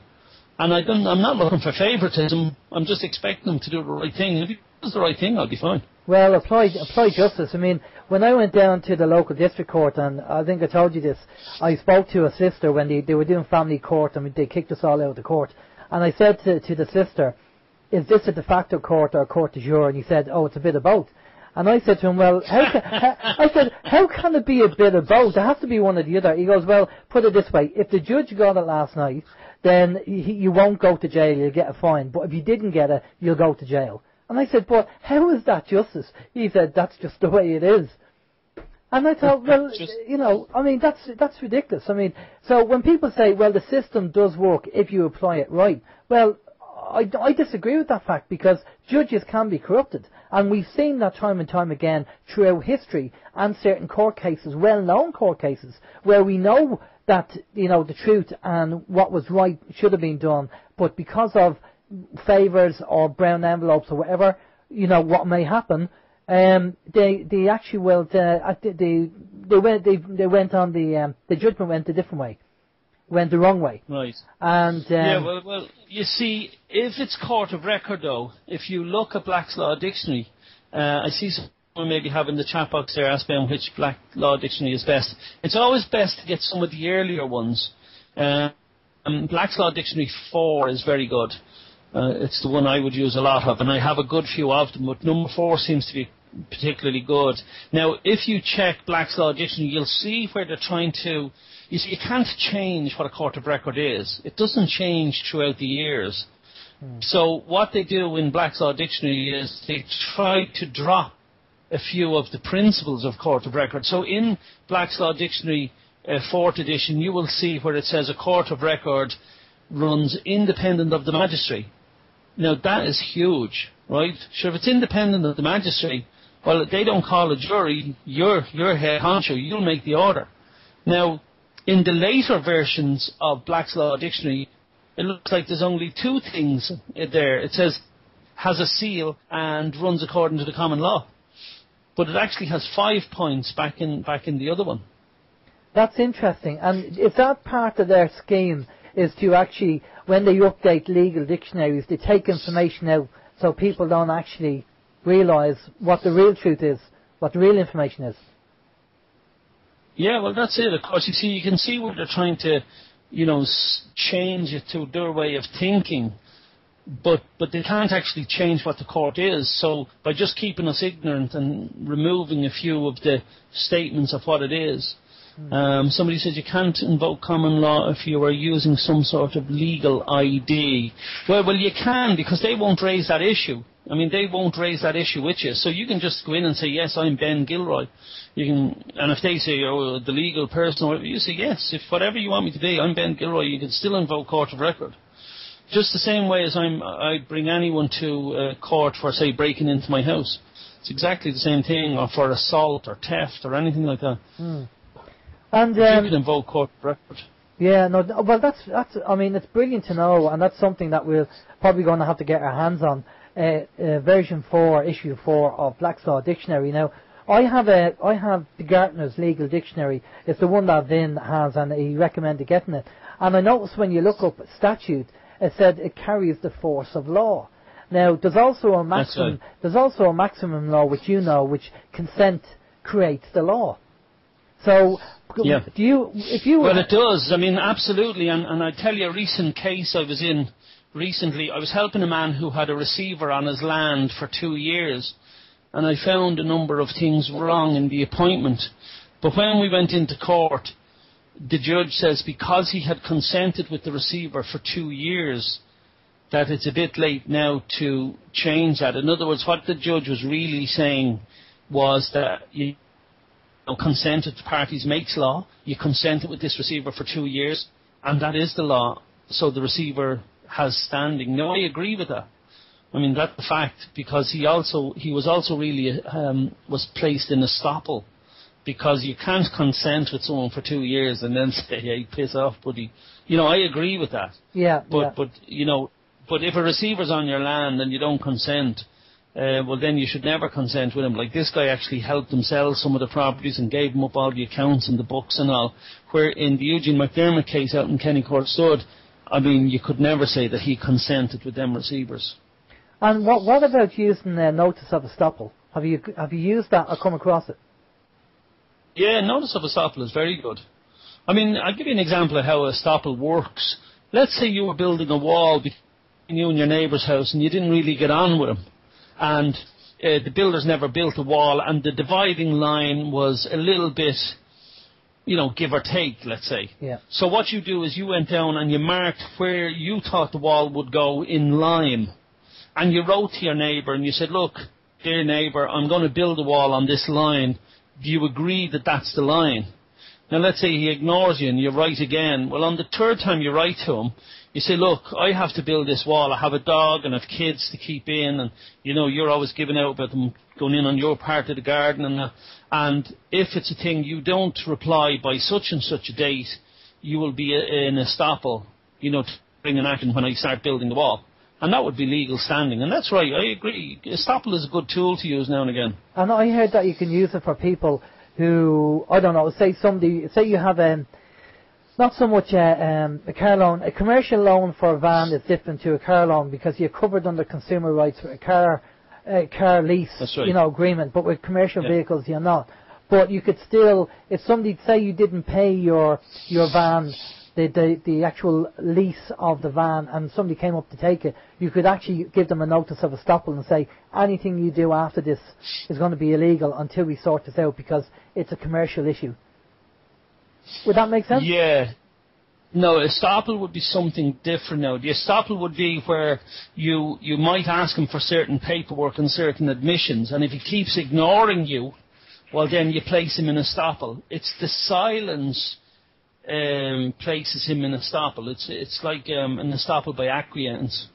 And I'm not looking for favouritism. I'm just expecting them to do the right thing. If he does the right thing, I'll be fine. Well, apply justice. I mean, when I went down to the local district court, and I think I told you this, I spoke to a sister when they were doing family court, and they kicked us all out of the court. And I said to the sister, is this a de facto court or a court de jure? And he said, oh, it's a bit of both. And I said to him, well, how can it be a bit of both? There has to be one or the other. He goes, well, put it this way. If the judge got it last night, then you won't go to jail. You'll get a fine. But if you didn't get it, you'll go to jail. And I said, but how is that justice? He said, that's just the way it is. And I thought, well, you know, I mean, that's ridiculous. I mean, so when people say, well, the system does work if you apply it right, well, I disagree with that fact because judges can be corrupted. And we've seen that time and time again throughout history and certain court cases, well-known court cases, where we know that, you know, the truth and what was right should have been done, but because of favours or brown envelopes or whatever, you know, what may happen, they actually will, they went on the judgment went a different way. Went the wrong way. Right. And yeah, well, you see, if it's court of record, though, if you look at Black's Law Dictionary, I see someone maybe having the chat box there asking which Black Law Dictionary is best. It's always best to get some of the earlier ones. Black's Law Dictionary 4 is very good. It's the one I would use a lot of, and I have a good few of them, but number 4 seems to be particularly good. Now, if you check Black's Law Dictionary, you'll see where they're trying to... You see, you can't change what a court of record is. It doesn't change throughout the years. So what they do in Black's Law Dictionary is they try to drop a few of the principles of court of record. So in Black's Law Dictionary 4th edition, you will see where it says a court of record runs independent of the magistrate. Now, that is huge, right? Sure, if it's independent of the magistrate, well, they don't call a jury, you're head honcho, you'll make the order. Now, in the later versions of Black's Law Dictionary, it looks like there's only 2 things there. It says, has a seal and runs according to the common law. But it actually has 5 points back in the other one. That's interesting. And is that part of their scheme, is to actually, when they update legal dictionaries, they take information out so people don't actually realise what the real truth is, what the real information is? Yeah, well, that's it. Of course, you can see where they're trying to, change it to their way of thinking, but they can't actually change what the court is. So by just keeping us ignorant and removing a few of the statements of what it is, somebody says you can't invoke common law if you are using some sort of legal ID. Well, you can, because they won't raise that issue. I mean, they won't raise that issue with you. So you can just go in and say, yes, I'm Ben Gilroy. And if they say, oh, the legal person, or whatever, you say, yes, if whatever you want me to be, I'm Ben Gilroy, you can still invoke court of record. Just the same way as I bring anyone to court for, say, breaking into my house. It's exactly the same thing, or for assault or theft or anything like that. And you can invoke court of record. Yeah, no, well, that's. I mean, it's brilliant to know, and that's something that we're probably going to have to get our hands on. Version 4, issue 4 of Black's Law Dictionary. Now, I have the Gartner's Legal Dictionary. It's the one that Vin has, and he recommended getting it. And I noticed when you look up statute, it said it carries the force of law. Now, there's also a maximum. There's also a maximum law, which which consent creates the law. So, yeah. Well, it does. I mean, absolutely. And I tell you, a recent case I was in recently, I was helping a man who had a receiver on his land for 2 years, and I found a number of things wrong in the appointment. But when we went into court, the judge says because he had consented with the receiver for 2 years, that it's a bit late now to change that. In other words, what the judge was really saying was that you consented to parties makes law. You consented with this receiver for 2 years, and that is the law. So the receiver has standing. No, I agree with that. I mean, that's the fact, because he was also really was placed in Estoppel, because you can't consent with someone for 2 years and then say, hey, piss off, buddy. I agree with that. Yeah. But if a receiver's on your land and you don't consent, well, then you should never consent with him. Like, this guy actually helped him sell some of the properties and gave him up all the accounts and the books and all, where in the Eugene McDermott case out in Kennycourt Stud, I mean, you could never say that he consented with them receivers. And what about using notice of estoppel? Have you used that or come across it? Yeah, notice of estoppel is very good. I mean, I'll give you an example of how estoppel works. Let's say you were building a wall between you and your neighbour's house and you didn't really get on with him. And the builders never built a wall, and the dividing line was a little bit, give or take, let's say. Yeah. So what you do is you went down and you marked where you thought the wall would go in lime. And you wrote to your neighbour and you said, look, dear neighbour, I'm going to build a wall on this line. Do you agree that that's the line? Now, let's say he ignores you and you write again. Well, on the third time you write to him, you say, look, I have to build this wall. I have a dog and I have kids to keep in, and, you're always giving out about them going in on your part of the garden. And if it's a thing you don't reply by such and such a date, you will be in estoppel, to bring an action when I start building the wall. And that would be legal standing. And that's right, I agree. Estoppel is a good tool to use now and again. And I heard that you can use it for people who, I don't know, say you have not so much a car loan. A commercial loan for a van is different to a car loan because you're covered under consumer rights with a car lease, agreement. But with commercial vehicles, you're not. But you could still, if somebody say you didn't pay your van, the actual lease of the van, and somebody came up to take it, you could actually give them a notice of estoppel and say anything you do after this is going to be illegal until we sort this out because it's a commercial issue. Would that make sense? Yeah. No, estoppel would be something different now. The estoppel would be where you might ask him for certain paperwork and certain admissions, and if he keeps ignoring you, well, then you place him in estoppel. It's the silence places him in Estoppel. It's like an Estoppel by acquiescence.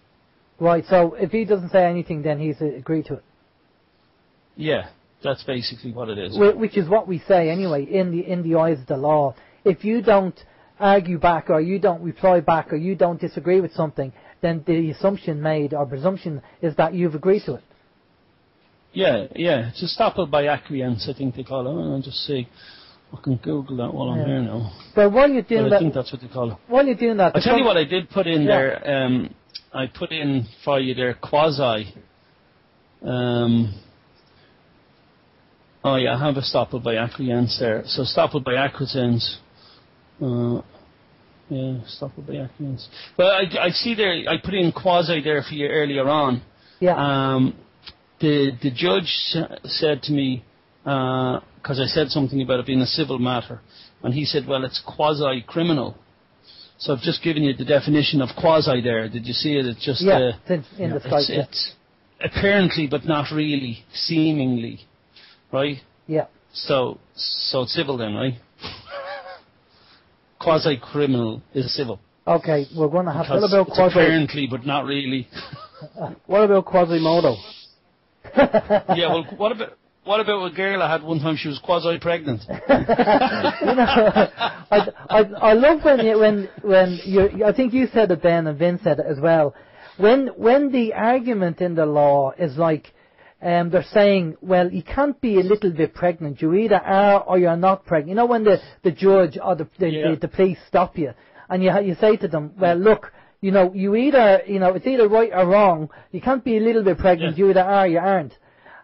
Right, so if he doesn't say anything, then he's agreed to it. Yeah, that's basically what it is. Which is what we say anyway, in the eyes of the law. If you don't argue back, or you don't reply back, or you don't disagree with something, then the assumption made, or presumption, is that you've agreed to it. Yeah, it's Estoppel by acquiescence, I think they call it. I'll just see. I can Google that while I'm here now. But while you're doing I think that's what they call it. While you're doing that... I'll tell you what I did put in there. I put in for you there, quasi. I have Estoppel by acquiescence there. So Estoppel by acquiescence. Estoppel by acquiescence. Well, I see there, I put in quasi there for you earlier on. Yeah. The judge said to me, because I said something about it being a civil matter, and he said, well, it's quasi-criminal. So I've just given you the definition of quasi there. Did you see it? It's just it's in the site. It's apparently, but not really, seemingly, right? Yeah. So it's civil then, right? Quasi-criminal is civil. Okay, we're going to have... What about quasi... apparently, but not really. What about Quasimodo? Yeah, well, what about a girl I had one time? She was quasi-pregnant. I love when you. I think you said it, Ben, and Vince said it as well. When the argument in the law is like, they're saying, well, you can't be a little bit pregnant. You either are or you're not pregnant. You know, when the judge or the police stop you, and you say to them, well, look, you either, it's either right or wrong. You can't be a little bit pregnant. You either are or you aren't.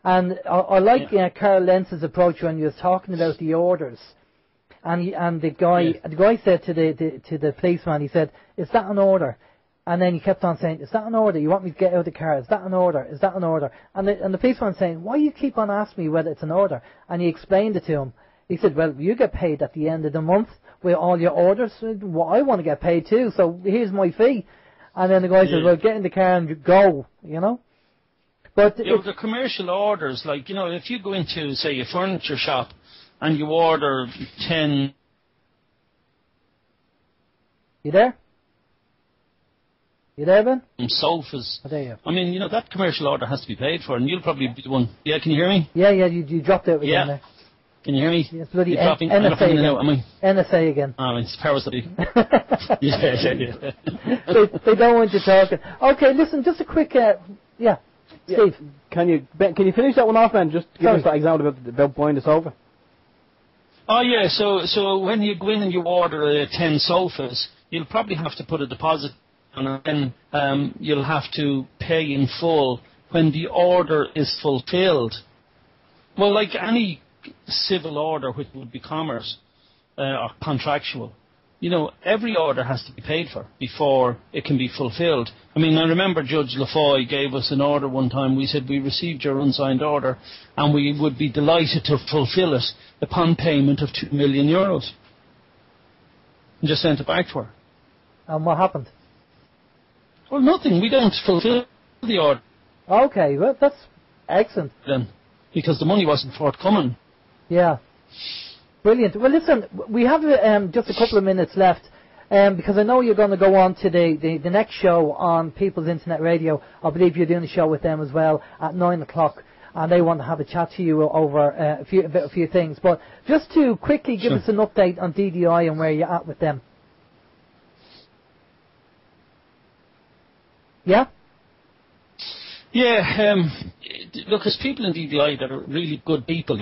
And I like Carl Lenz's approach when he was talking about the orders. And the guy said to the policeman, he said, "Is that an order?" And then he kept on saying, "Is that an order? You want me to get out of the car? Is that an order? Is that an order?" And the policeman saying, "Why you keep on asking me whether it's an order?" And he explained it to him. He said, "Well, you get paid at the end of the month with all your orders. Well, I want to get paid too, so here's my fee." And then the guy said, "Well, get in the car and go," But the commercial orders, like, if you go into, say, a furniture shop and you order 10... You there? You there, Ben? Sofas. Oh, there you are. I mean, that commercial order has to be paid for, and you'll probably be the one... Yeah, can you hear me? Yeah, you dropped out again there. Can you hear me? It's bloody dropping, NSA again. Out, am I? NSA again. Oh, it's powers that be. Yeah. They don't want you talking. Okay, listen, just a quick... Steve. Can you finish that one off, man? Just give us that example about buying the sofa. Oh, yeah, so when you go in and you order 10 sofas, you'll probably have to put a deposit on it, and you'll have to pay in full when the order is fulfilled. Well, like any civil order, which would be commerce or contractual, every order has to be paid for before it can be fulfilled. I mean, I remember Judge Lafoy gave us an order one time. We said, "We received your unsigned order and we would be delighted to fulfill it upon payment of €2 million." And just sent it back to her. And what happened? Well, nothing. We don't fulfill the order. Okay, well, that's excellent. Then, because the money wasn't forthcoming. Yeah. Brilliant. Well, listen, we have just a couple of minutes left, because I know you're going to go on to the next show on People's Internet Radio. I believe you're doing a show with them as well at 9 o'clock, and they want to have a chat to you over a few things. But just to quickly give us an update on DDI and where you're at with them. Yeah? Yeah, look, there's people in DDI that are really good people,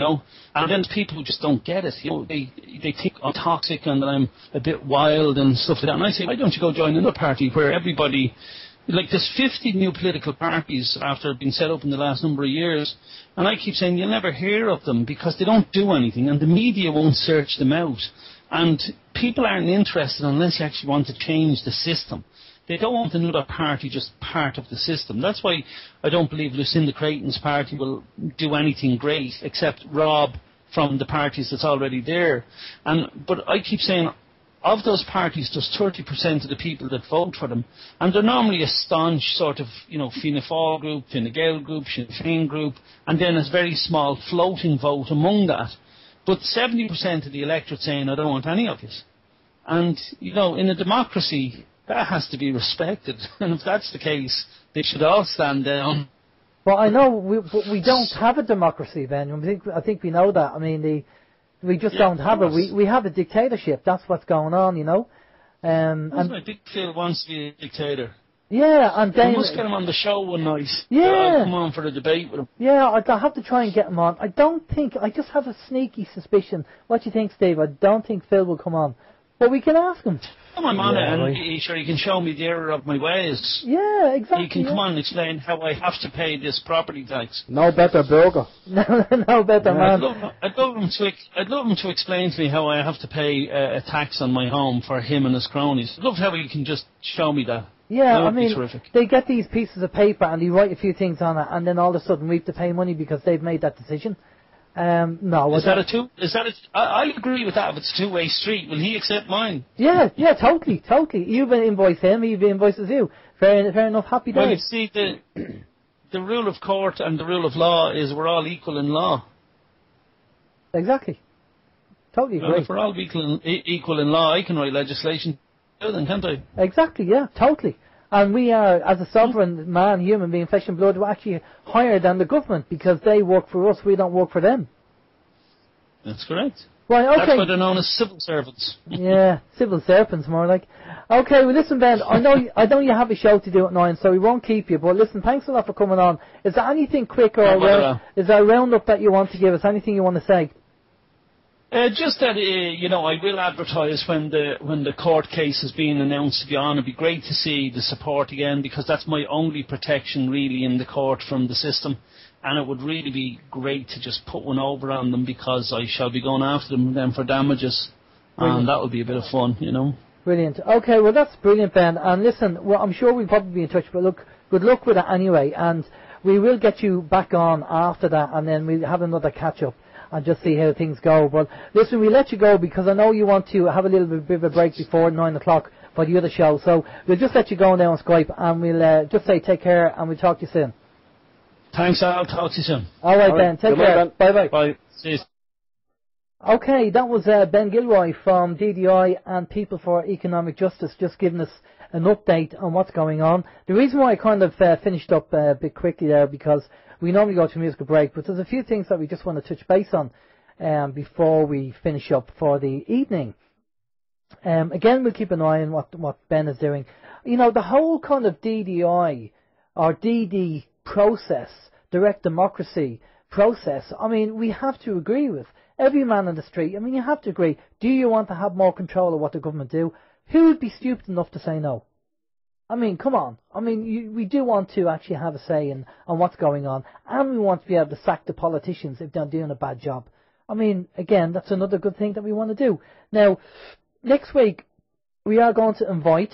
and then there's people who just don't get it. They think I'm toxic and that I'm a bit wild and stuff like that. And I say, why don't you go join another party where everybody, like, there's 50 new political parties after being set up in the last number of years, and I keep saying you'll never hear of them because they don't do anything, and the media won't search them out, and people aren't interested unless you actually want to change the system. They don't want another party just part of the system. That's why I don't believe Lucinda Creighton's party will do anything great except rob from the parties that's already there. But I keep saying, of those parties, there's 30% of the people that vote for them. And they're normally a staunch sort of, Fianna Fáil group, Fine Gael group, Sinn Féin group, and then a very small floating vote among that. But 70% of the electorate saying, I don't want any of you. And, you know, in a democracy, that has to be respected. And if that's the case, they should all stand down. Well, I know we don't have a democracy, Ben. I think we know that. I mean, we just don't have it. We have a dictatorship. That's what's going on, you know. And my big Phil wants to be a dictator. Yeah, and then... We must get him on the show one night. Yeah. I'll come on for a debate with him. Yeah, I'll have to try and get him on. I just have a sneaky suspicion. What do you think, Steve? I don't think Phil will come on. But we can ask him. Come on, and he can show me the error of my ways. Yeah, exactly. He can come on and explain how I have to pay this property tax. No better burger. no better man. I'd love him to explain to me how I have to pay a tax on my home for him and his cronies. I'd love how he can just show me that. Yeah, I mean, they get these pieces of paper and they write a few things on it, and then all of a sudden we have to pay money because they've made that decision. No. I'll agree with that if it's a two-way street. Will he accept mine? Yeah, totally. You invoice him, he invoices you. Fair enough, happy days. Well, you see, the rule of court and the rule of law is we're all equal in law. Exactly. Totally agree. Well, if we're all equal in law, I can write legislation then, can't I? Exactly, yeah, totally. And we are, as a sovereign man, human being, flesh and blood, we're actually higher than the government because they work for us, we don't work for them. That's correct. Right, okay. That's why they're known as civil servants. Yeah, civil servants more like. Okay, well listen Ben, I know you have a show to do at 9, so we won't keep you, but listen, thanks a lot for coming on. Is there anything quick or is there a roundup that you want to give us, anything you want to say? Just that, I will advertise when the court case is being announced to be on. It'd be great to see the support again because that's my only protection really in the court from the system. And it would really be great to just put one over on them because I shall be going after them then for damages. Brilliant. And that would be a bit of fun, you know. Brilliant. Okay, well that's brilliant, Ben. And listen, well, I'm sure we'll probably be in touch, but look, good luck with it anyway. And we will get you back on after that and then we'll have another catch-up and just see how things go. But listen, we'll let you go because I know you want to have a little bit of a break before 9 o'clock for the other show. So we'll just let you go now on Skype and we'll just say take care and we'll talk to you soon. Thanks, I'll talk to you soon. All right, Ben. Take care. Bye-bye. Bye. See you. Okay, that was Ben Gilroy from DDI and People for Economic Justice just giving us an update on what's going on. The reason why I kind of finished up a bit quickly there because we normally go to a musical break, but there's a few things that we just want to touch base on before we finish up for the evening. Again, we'll keep an eye on what Ben is doing. You know, the whole kind of DDI or DD process, direct democracy process, I mean, we have to agree with. Every man on the street, I mean, you have to agree. Do you want to have more control of what the government do? Who would be stupid enough to say no? I mean, come on. I mean, we do want to actually have a say on what's going on, and we want to be able to sack the politicians if they're doing a bad job. I mean, again, that's another good thing that we want to do. Now, next week, we are going to invite,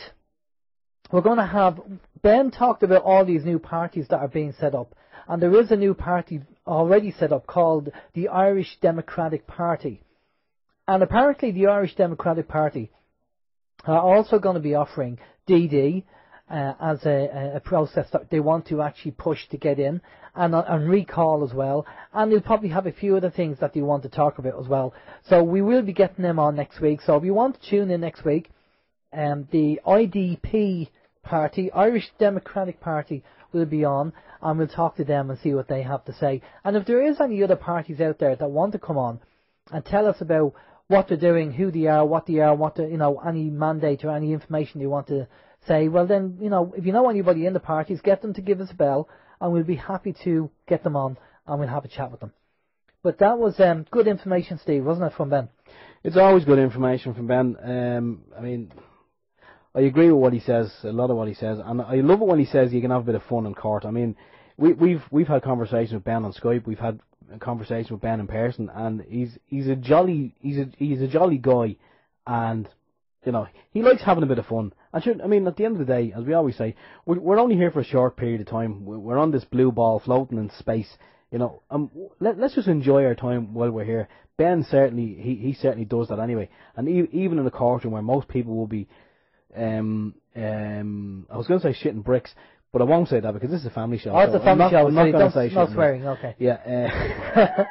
we're going to have, Ben talked about all these new parties that are being set up, and there is a new party already set up called the Irish Democratic Party. And apparently the Irish Democratic Party are also going to be offering DD as a process that they want to actually push to get in, and recall as well. And they'll probably have a few other things that they want to talk about as well. So we will be getting them on next week. So if you want to tune in next week, the IDP Party, Irish Democratic Party, will be on, and we'll talk to them and see what they have to say. And if there is any other parties out there that want to come on and tell us about what they're doing, who they are, what any mandate or any information they want to say, well then, if you know anybody in the parties, get them to give us a bell, and we'll be happy to get them on, and we'll have a chat with them. But that was good information, Steve, wasn't it, from Ben? It's always good information from Ben. I mean, I agree with what he says, a lot of what he says, and I love it when he says you can have a bit of fun in court. I mean, we've had conversations with Ben on Skype, we've had a conversation with Ben in person, and he's a jolly guy, and he likes having a bit of fun. And I mean, at the end of the day, as we always say, we're only here for a short period of time. We're on this blue ball floating in space. Let's just enjoy our time while we're here. Ben certainly he certainly does that anyway, and even in a courtroom where most people will be I was going to say shitting bricks, But I won't say that because this is a family show. Oh, it's a family show, I'm so not going to say no shit. swearing, okay. Yeah.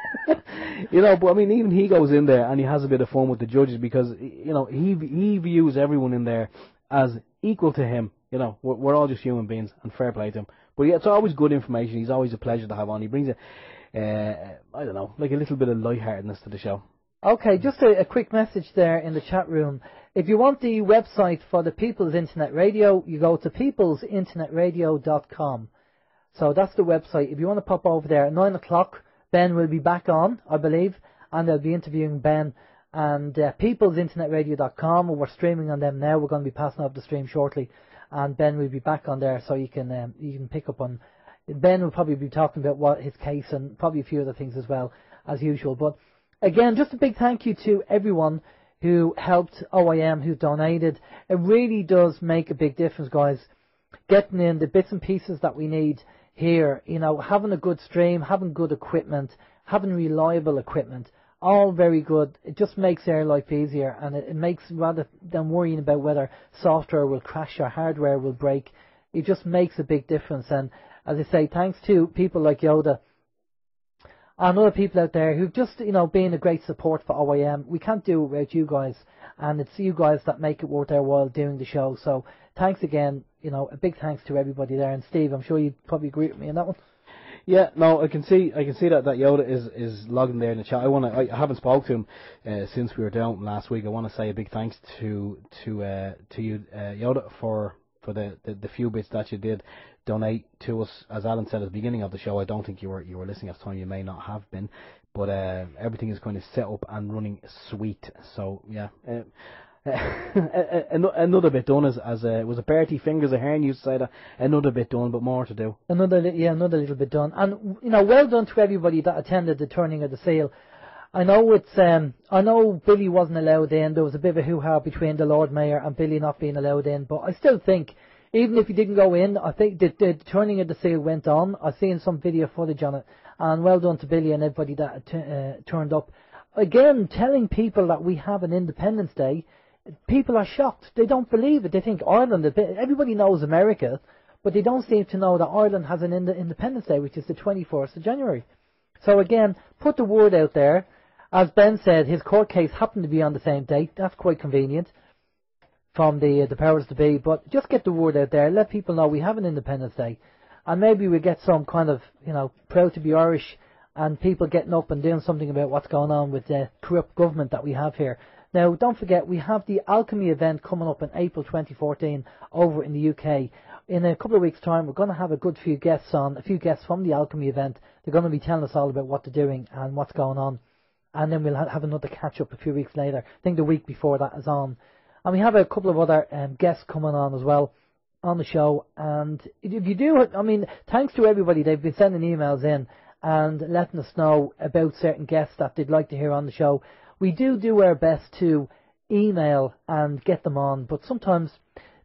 But I mean, even he goes in there and he has a bit of fun with the judges because, he views everyone in there as equal to him. We're all just human beings, and fair play to him. But yeah, it's always good information. He's always a pleasure to have on. He brings I don't know, like a little bit of lightheartedness to the show. Okay, just a quick message there in the chat room. If you want the website for the People's Internet Radio, you go to peoplesinternetradio.com. So that's the website. If you want to pop over there at 9 o'clock, Ben will be back on, I believe, and they'll be interviewing Ben. And peoplesinternetradio.com, we're streaming on them now. We're going to be passing off the stream shortly. And Ben will be back on there, so you can pick up on. Ben will probably be talking about what his case and probably a few other things as well, as usual. But again, just a big thank you to everyone who helped OYM, who donated. It really does make a big difference, guys. Getting in the bits and pieces that we need here, having a good stream, having good equipment, having reliable equipment, all very good. It just makes our life easier, and it makes, rather than worrying about whether software will crash or hardware will break, it just makes a big difference. And as I say, thanks to people like Yoda and other people out there who've just, been a great support for OYM. We can't do it without you guys, and it's you guys that make it worth our while doing the show. So thanks again, a big thanks to everybody there. And Steve, I'm sure you'd probably agree with me on that one. Yeah, no, I can see that Yoda is logging there in the chat. I haven't spoke to him since we were down last week. I want to say a big thanks to you, Yoda, for the few bits that you did donate to us. As Alan said at the beginning of the show, I don't think you were listening at the time. You may not have been, but everything is kind of set up and running sweet. So yeah. Another bit done as was a Bertie fingers of hair, and you say that another bit done, but more to do. Another little bit done, and well done to everybody that attended the turning of the seal. I know I know Billy wasn't allowed in. There was a bit of a hoo-ha between the Lord Mayor and Billy not being allowed in, but I still think, even if he didn't go in, I think the turning of the seal went on. I've seen some video footage on it, and well done to Billy and everybody that turned up. Again, telling people that we have an Independence Day. People are shocked. They don't believe it. They think Ireland, everybody knows America, but they don't seem to know that Ireland has an Independence Day, which is the 21st of January. So again, put the word out there. As Ben said, his court case happened to be on the same date. That's quite convenient from the powers to be. But just get the word out there. Let people know we have an Independence Day. And maybe we get some kind of, proud to be Irish and people getting up and doing something about what's going on with the corrupt government that we have here. Now, don't forget, we have the Alchemy event coming up in April 2014 over in the UK. In a couple of weeks' time, we're going to have a few guests from the Alchemy event. They're going to be telling us all about what they're doing and what's going on. And then we'll have another catch-up a few weeks later. I think the week before that is on. And we have a couple of other guests coming on as well on the show. And if you do, thanks to everybody. They've been sending emails in and letting us know about certain guests that they'd like to hear on the show. We do our best to email and get them on, but sometimes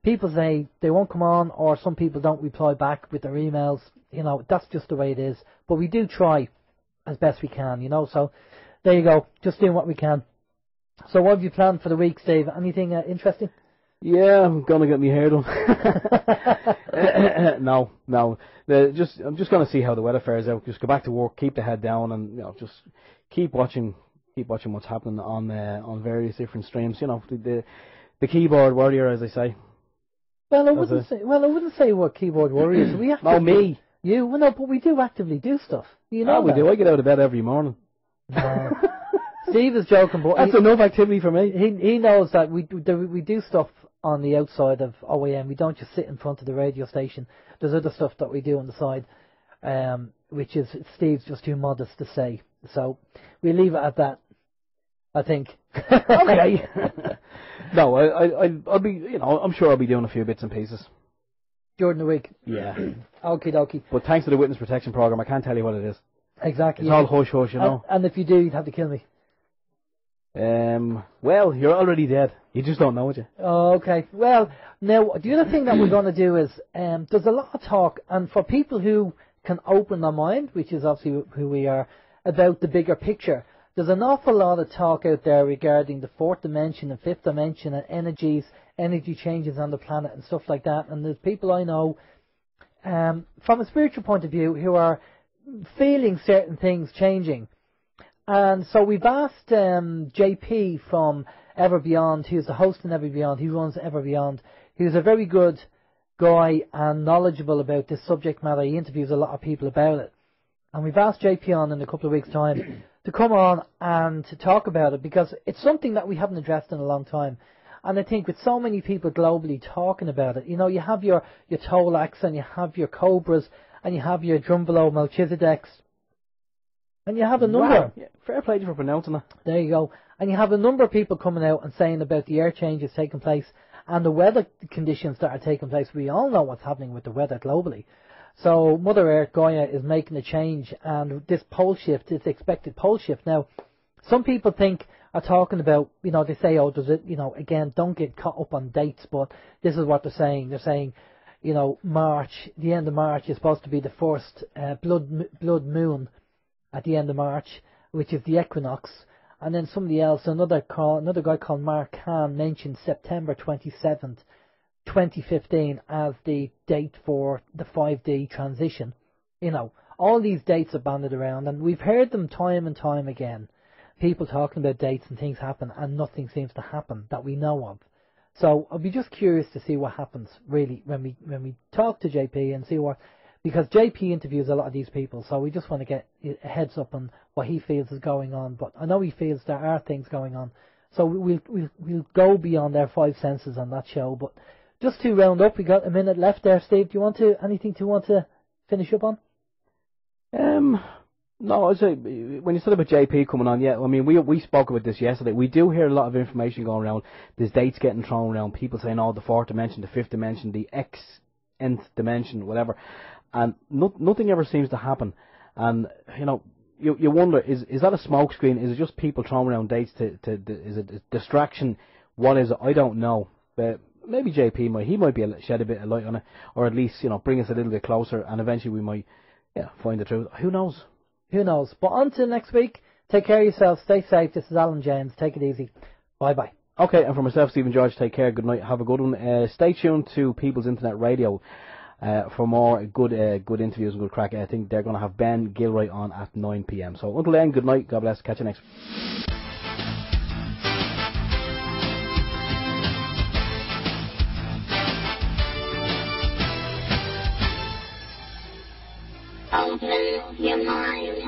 people say they won't come on, or some people don't reply back with their emails. That's just the way it is. But we do try as best we can, so there you go, just doing what we can. So what have you planned for the week, Steve? Anything interesting? Yeah, I'm gonna get my hair done. No. I'm just gonna see how the weather fares out. Just go back to work, keep the head down, and just keep watching what's happening on various different streams. The keyboard warrior, as I say. Well, I wouldn't say we're keyboard warriors. We have me. You, well, no, but we do actively do stuff. We do. I get out of bed every morning. No. Steve is joking, but that's enough activity for me. He knows that we do stuff on the outside of OYM. We don't just sit in front of the radio station. There's other stuff that we do on the side, which is Steve's just too modest to say. So we leave it at that, I think. Okay. No, I'll be. I'm sure I'll be doing a few bits and pieces during the week. Yeah. Okie dokie. But thanks to the witness protection program, I can't tell you what it is. Exactly. It's all hush hush, And if you do, you'd have to kill me. Well, you're already dead. You just don't know it yet. Oh, okay. Well, now, the other thing that we're going to do is, there's a lot of talk, and for people who can open their mind, which is obviously who we are, about the bigger picture, there's an awful lot of talk out there regarding the fourth dimension and fifth dimension and energy changes on the planet and stuff like that. And there's people I know from a spiritual point of view, who are feeling certain things changing. And so we've asked JP from Ever Beyond, who's the host in Ever Beyond, he runs Ever Beyond, who's a very good guy and knowledgeable about this subject matter. He interviews a lot of people about it. And we've asked JP on in a couple of weeks' time to come on and to talk about it, because it's something that we haven't addressed in a long time. And I think with so many people globally talking about it, you know, you have your Tolacs and you have your Cobras and you have your Drumbelow Melchizedeks. And you have a number. Wow. Yeah, fair play to you for pronouncing that. There you go. And you have a number of people coming out and saying about the air changes taking place and the weather conditions that are taking place. We all know what's happening with the weather globally. So Mother Earth, Gaia, is making a change, and this pole shift, this expected pole shift. Now, some people are talking about, you know, they say, oh, does it, you know, again, don't get caught up on dates, but this is what they're saying. They're saying, you know, March, the end of March is supposed to be the first blood moon at the end of March, which is the equinox. And then somebody else, another guy called Mark Kahn, mentioned September 27th, 2015 as the date for the 5D transition. You know, all these dates are banded around, and we've heard them time and time again. People talking about dates and things happen, and nothing seems to happen that we know of. So I'll be just curious to see what happens, really, when we talk to JP and see what... Because JP interviews a lot of these people, so we just want to get a heads up on what he feels is going on. But I know he feels there are things going on. So we'll go beyond their five senses on that show. But just to round up, we got a minute left there, Steve. Do you want to finish up on? No, I'd say when you said about JP coming on, yeah, I mean, we spoke about this yesterday. We do hear a lot of information going around. There's dates getting thrown around. People saying, oh, the fourth dimension, the fifth dimension, the nth dimension, whatever. And nothing ever seems to happen. And, you know, you wonder, is that a smoke screen? Is it just people throwing around dates is it a distraction? What is it? I don't know. But maybe JP might be shed a bit of light on it, or at least, you know, bring us a little bit closer, and eventually we might, find the truth. Who knows? Who knows? But until next week, take care of yourselves, stay safe. This is Alan James. Take it easy. Bye-bye. Okay, and for myself, Stephen George, take care. Good night. Have a good one. Stay tuned to People's Internet Radio for more good interviews and good crack. I think they're going to have Ben Gilroy on at 9 p.m. So until then, good night. God bless. Catch you next week. Open your mind.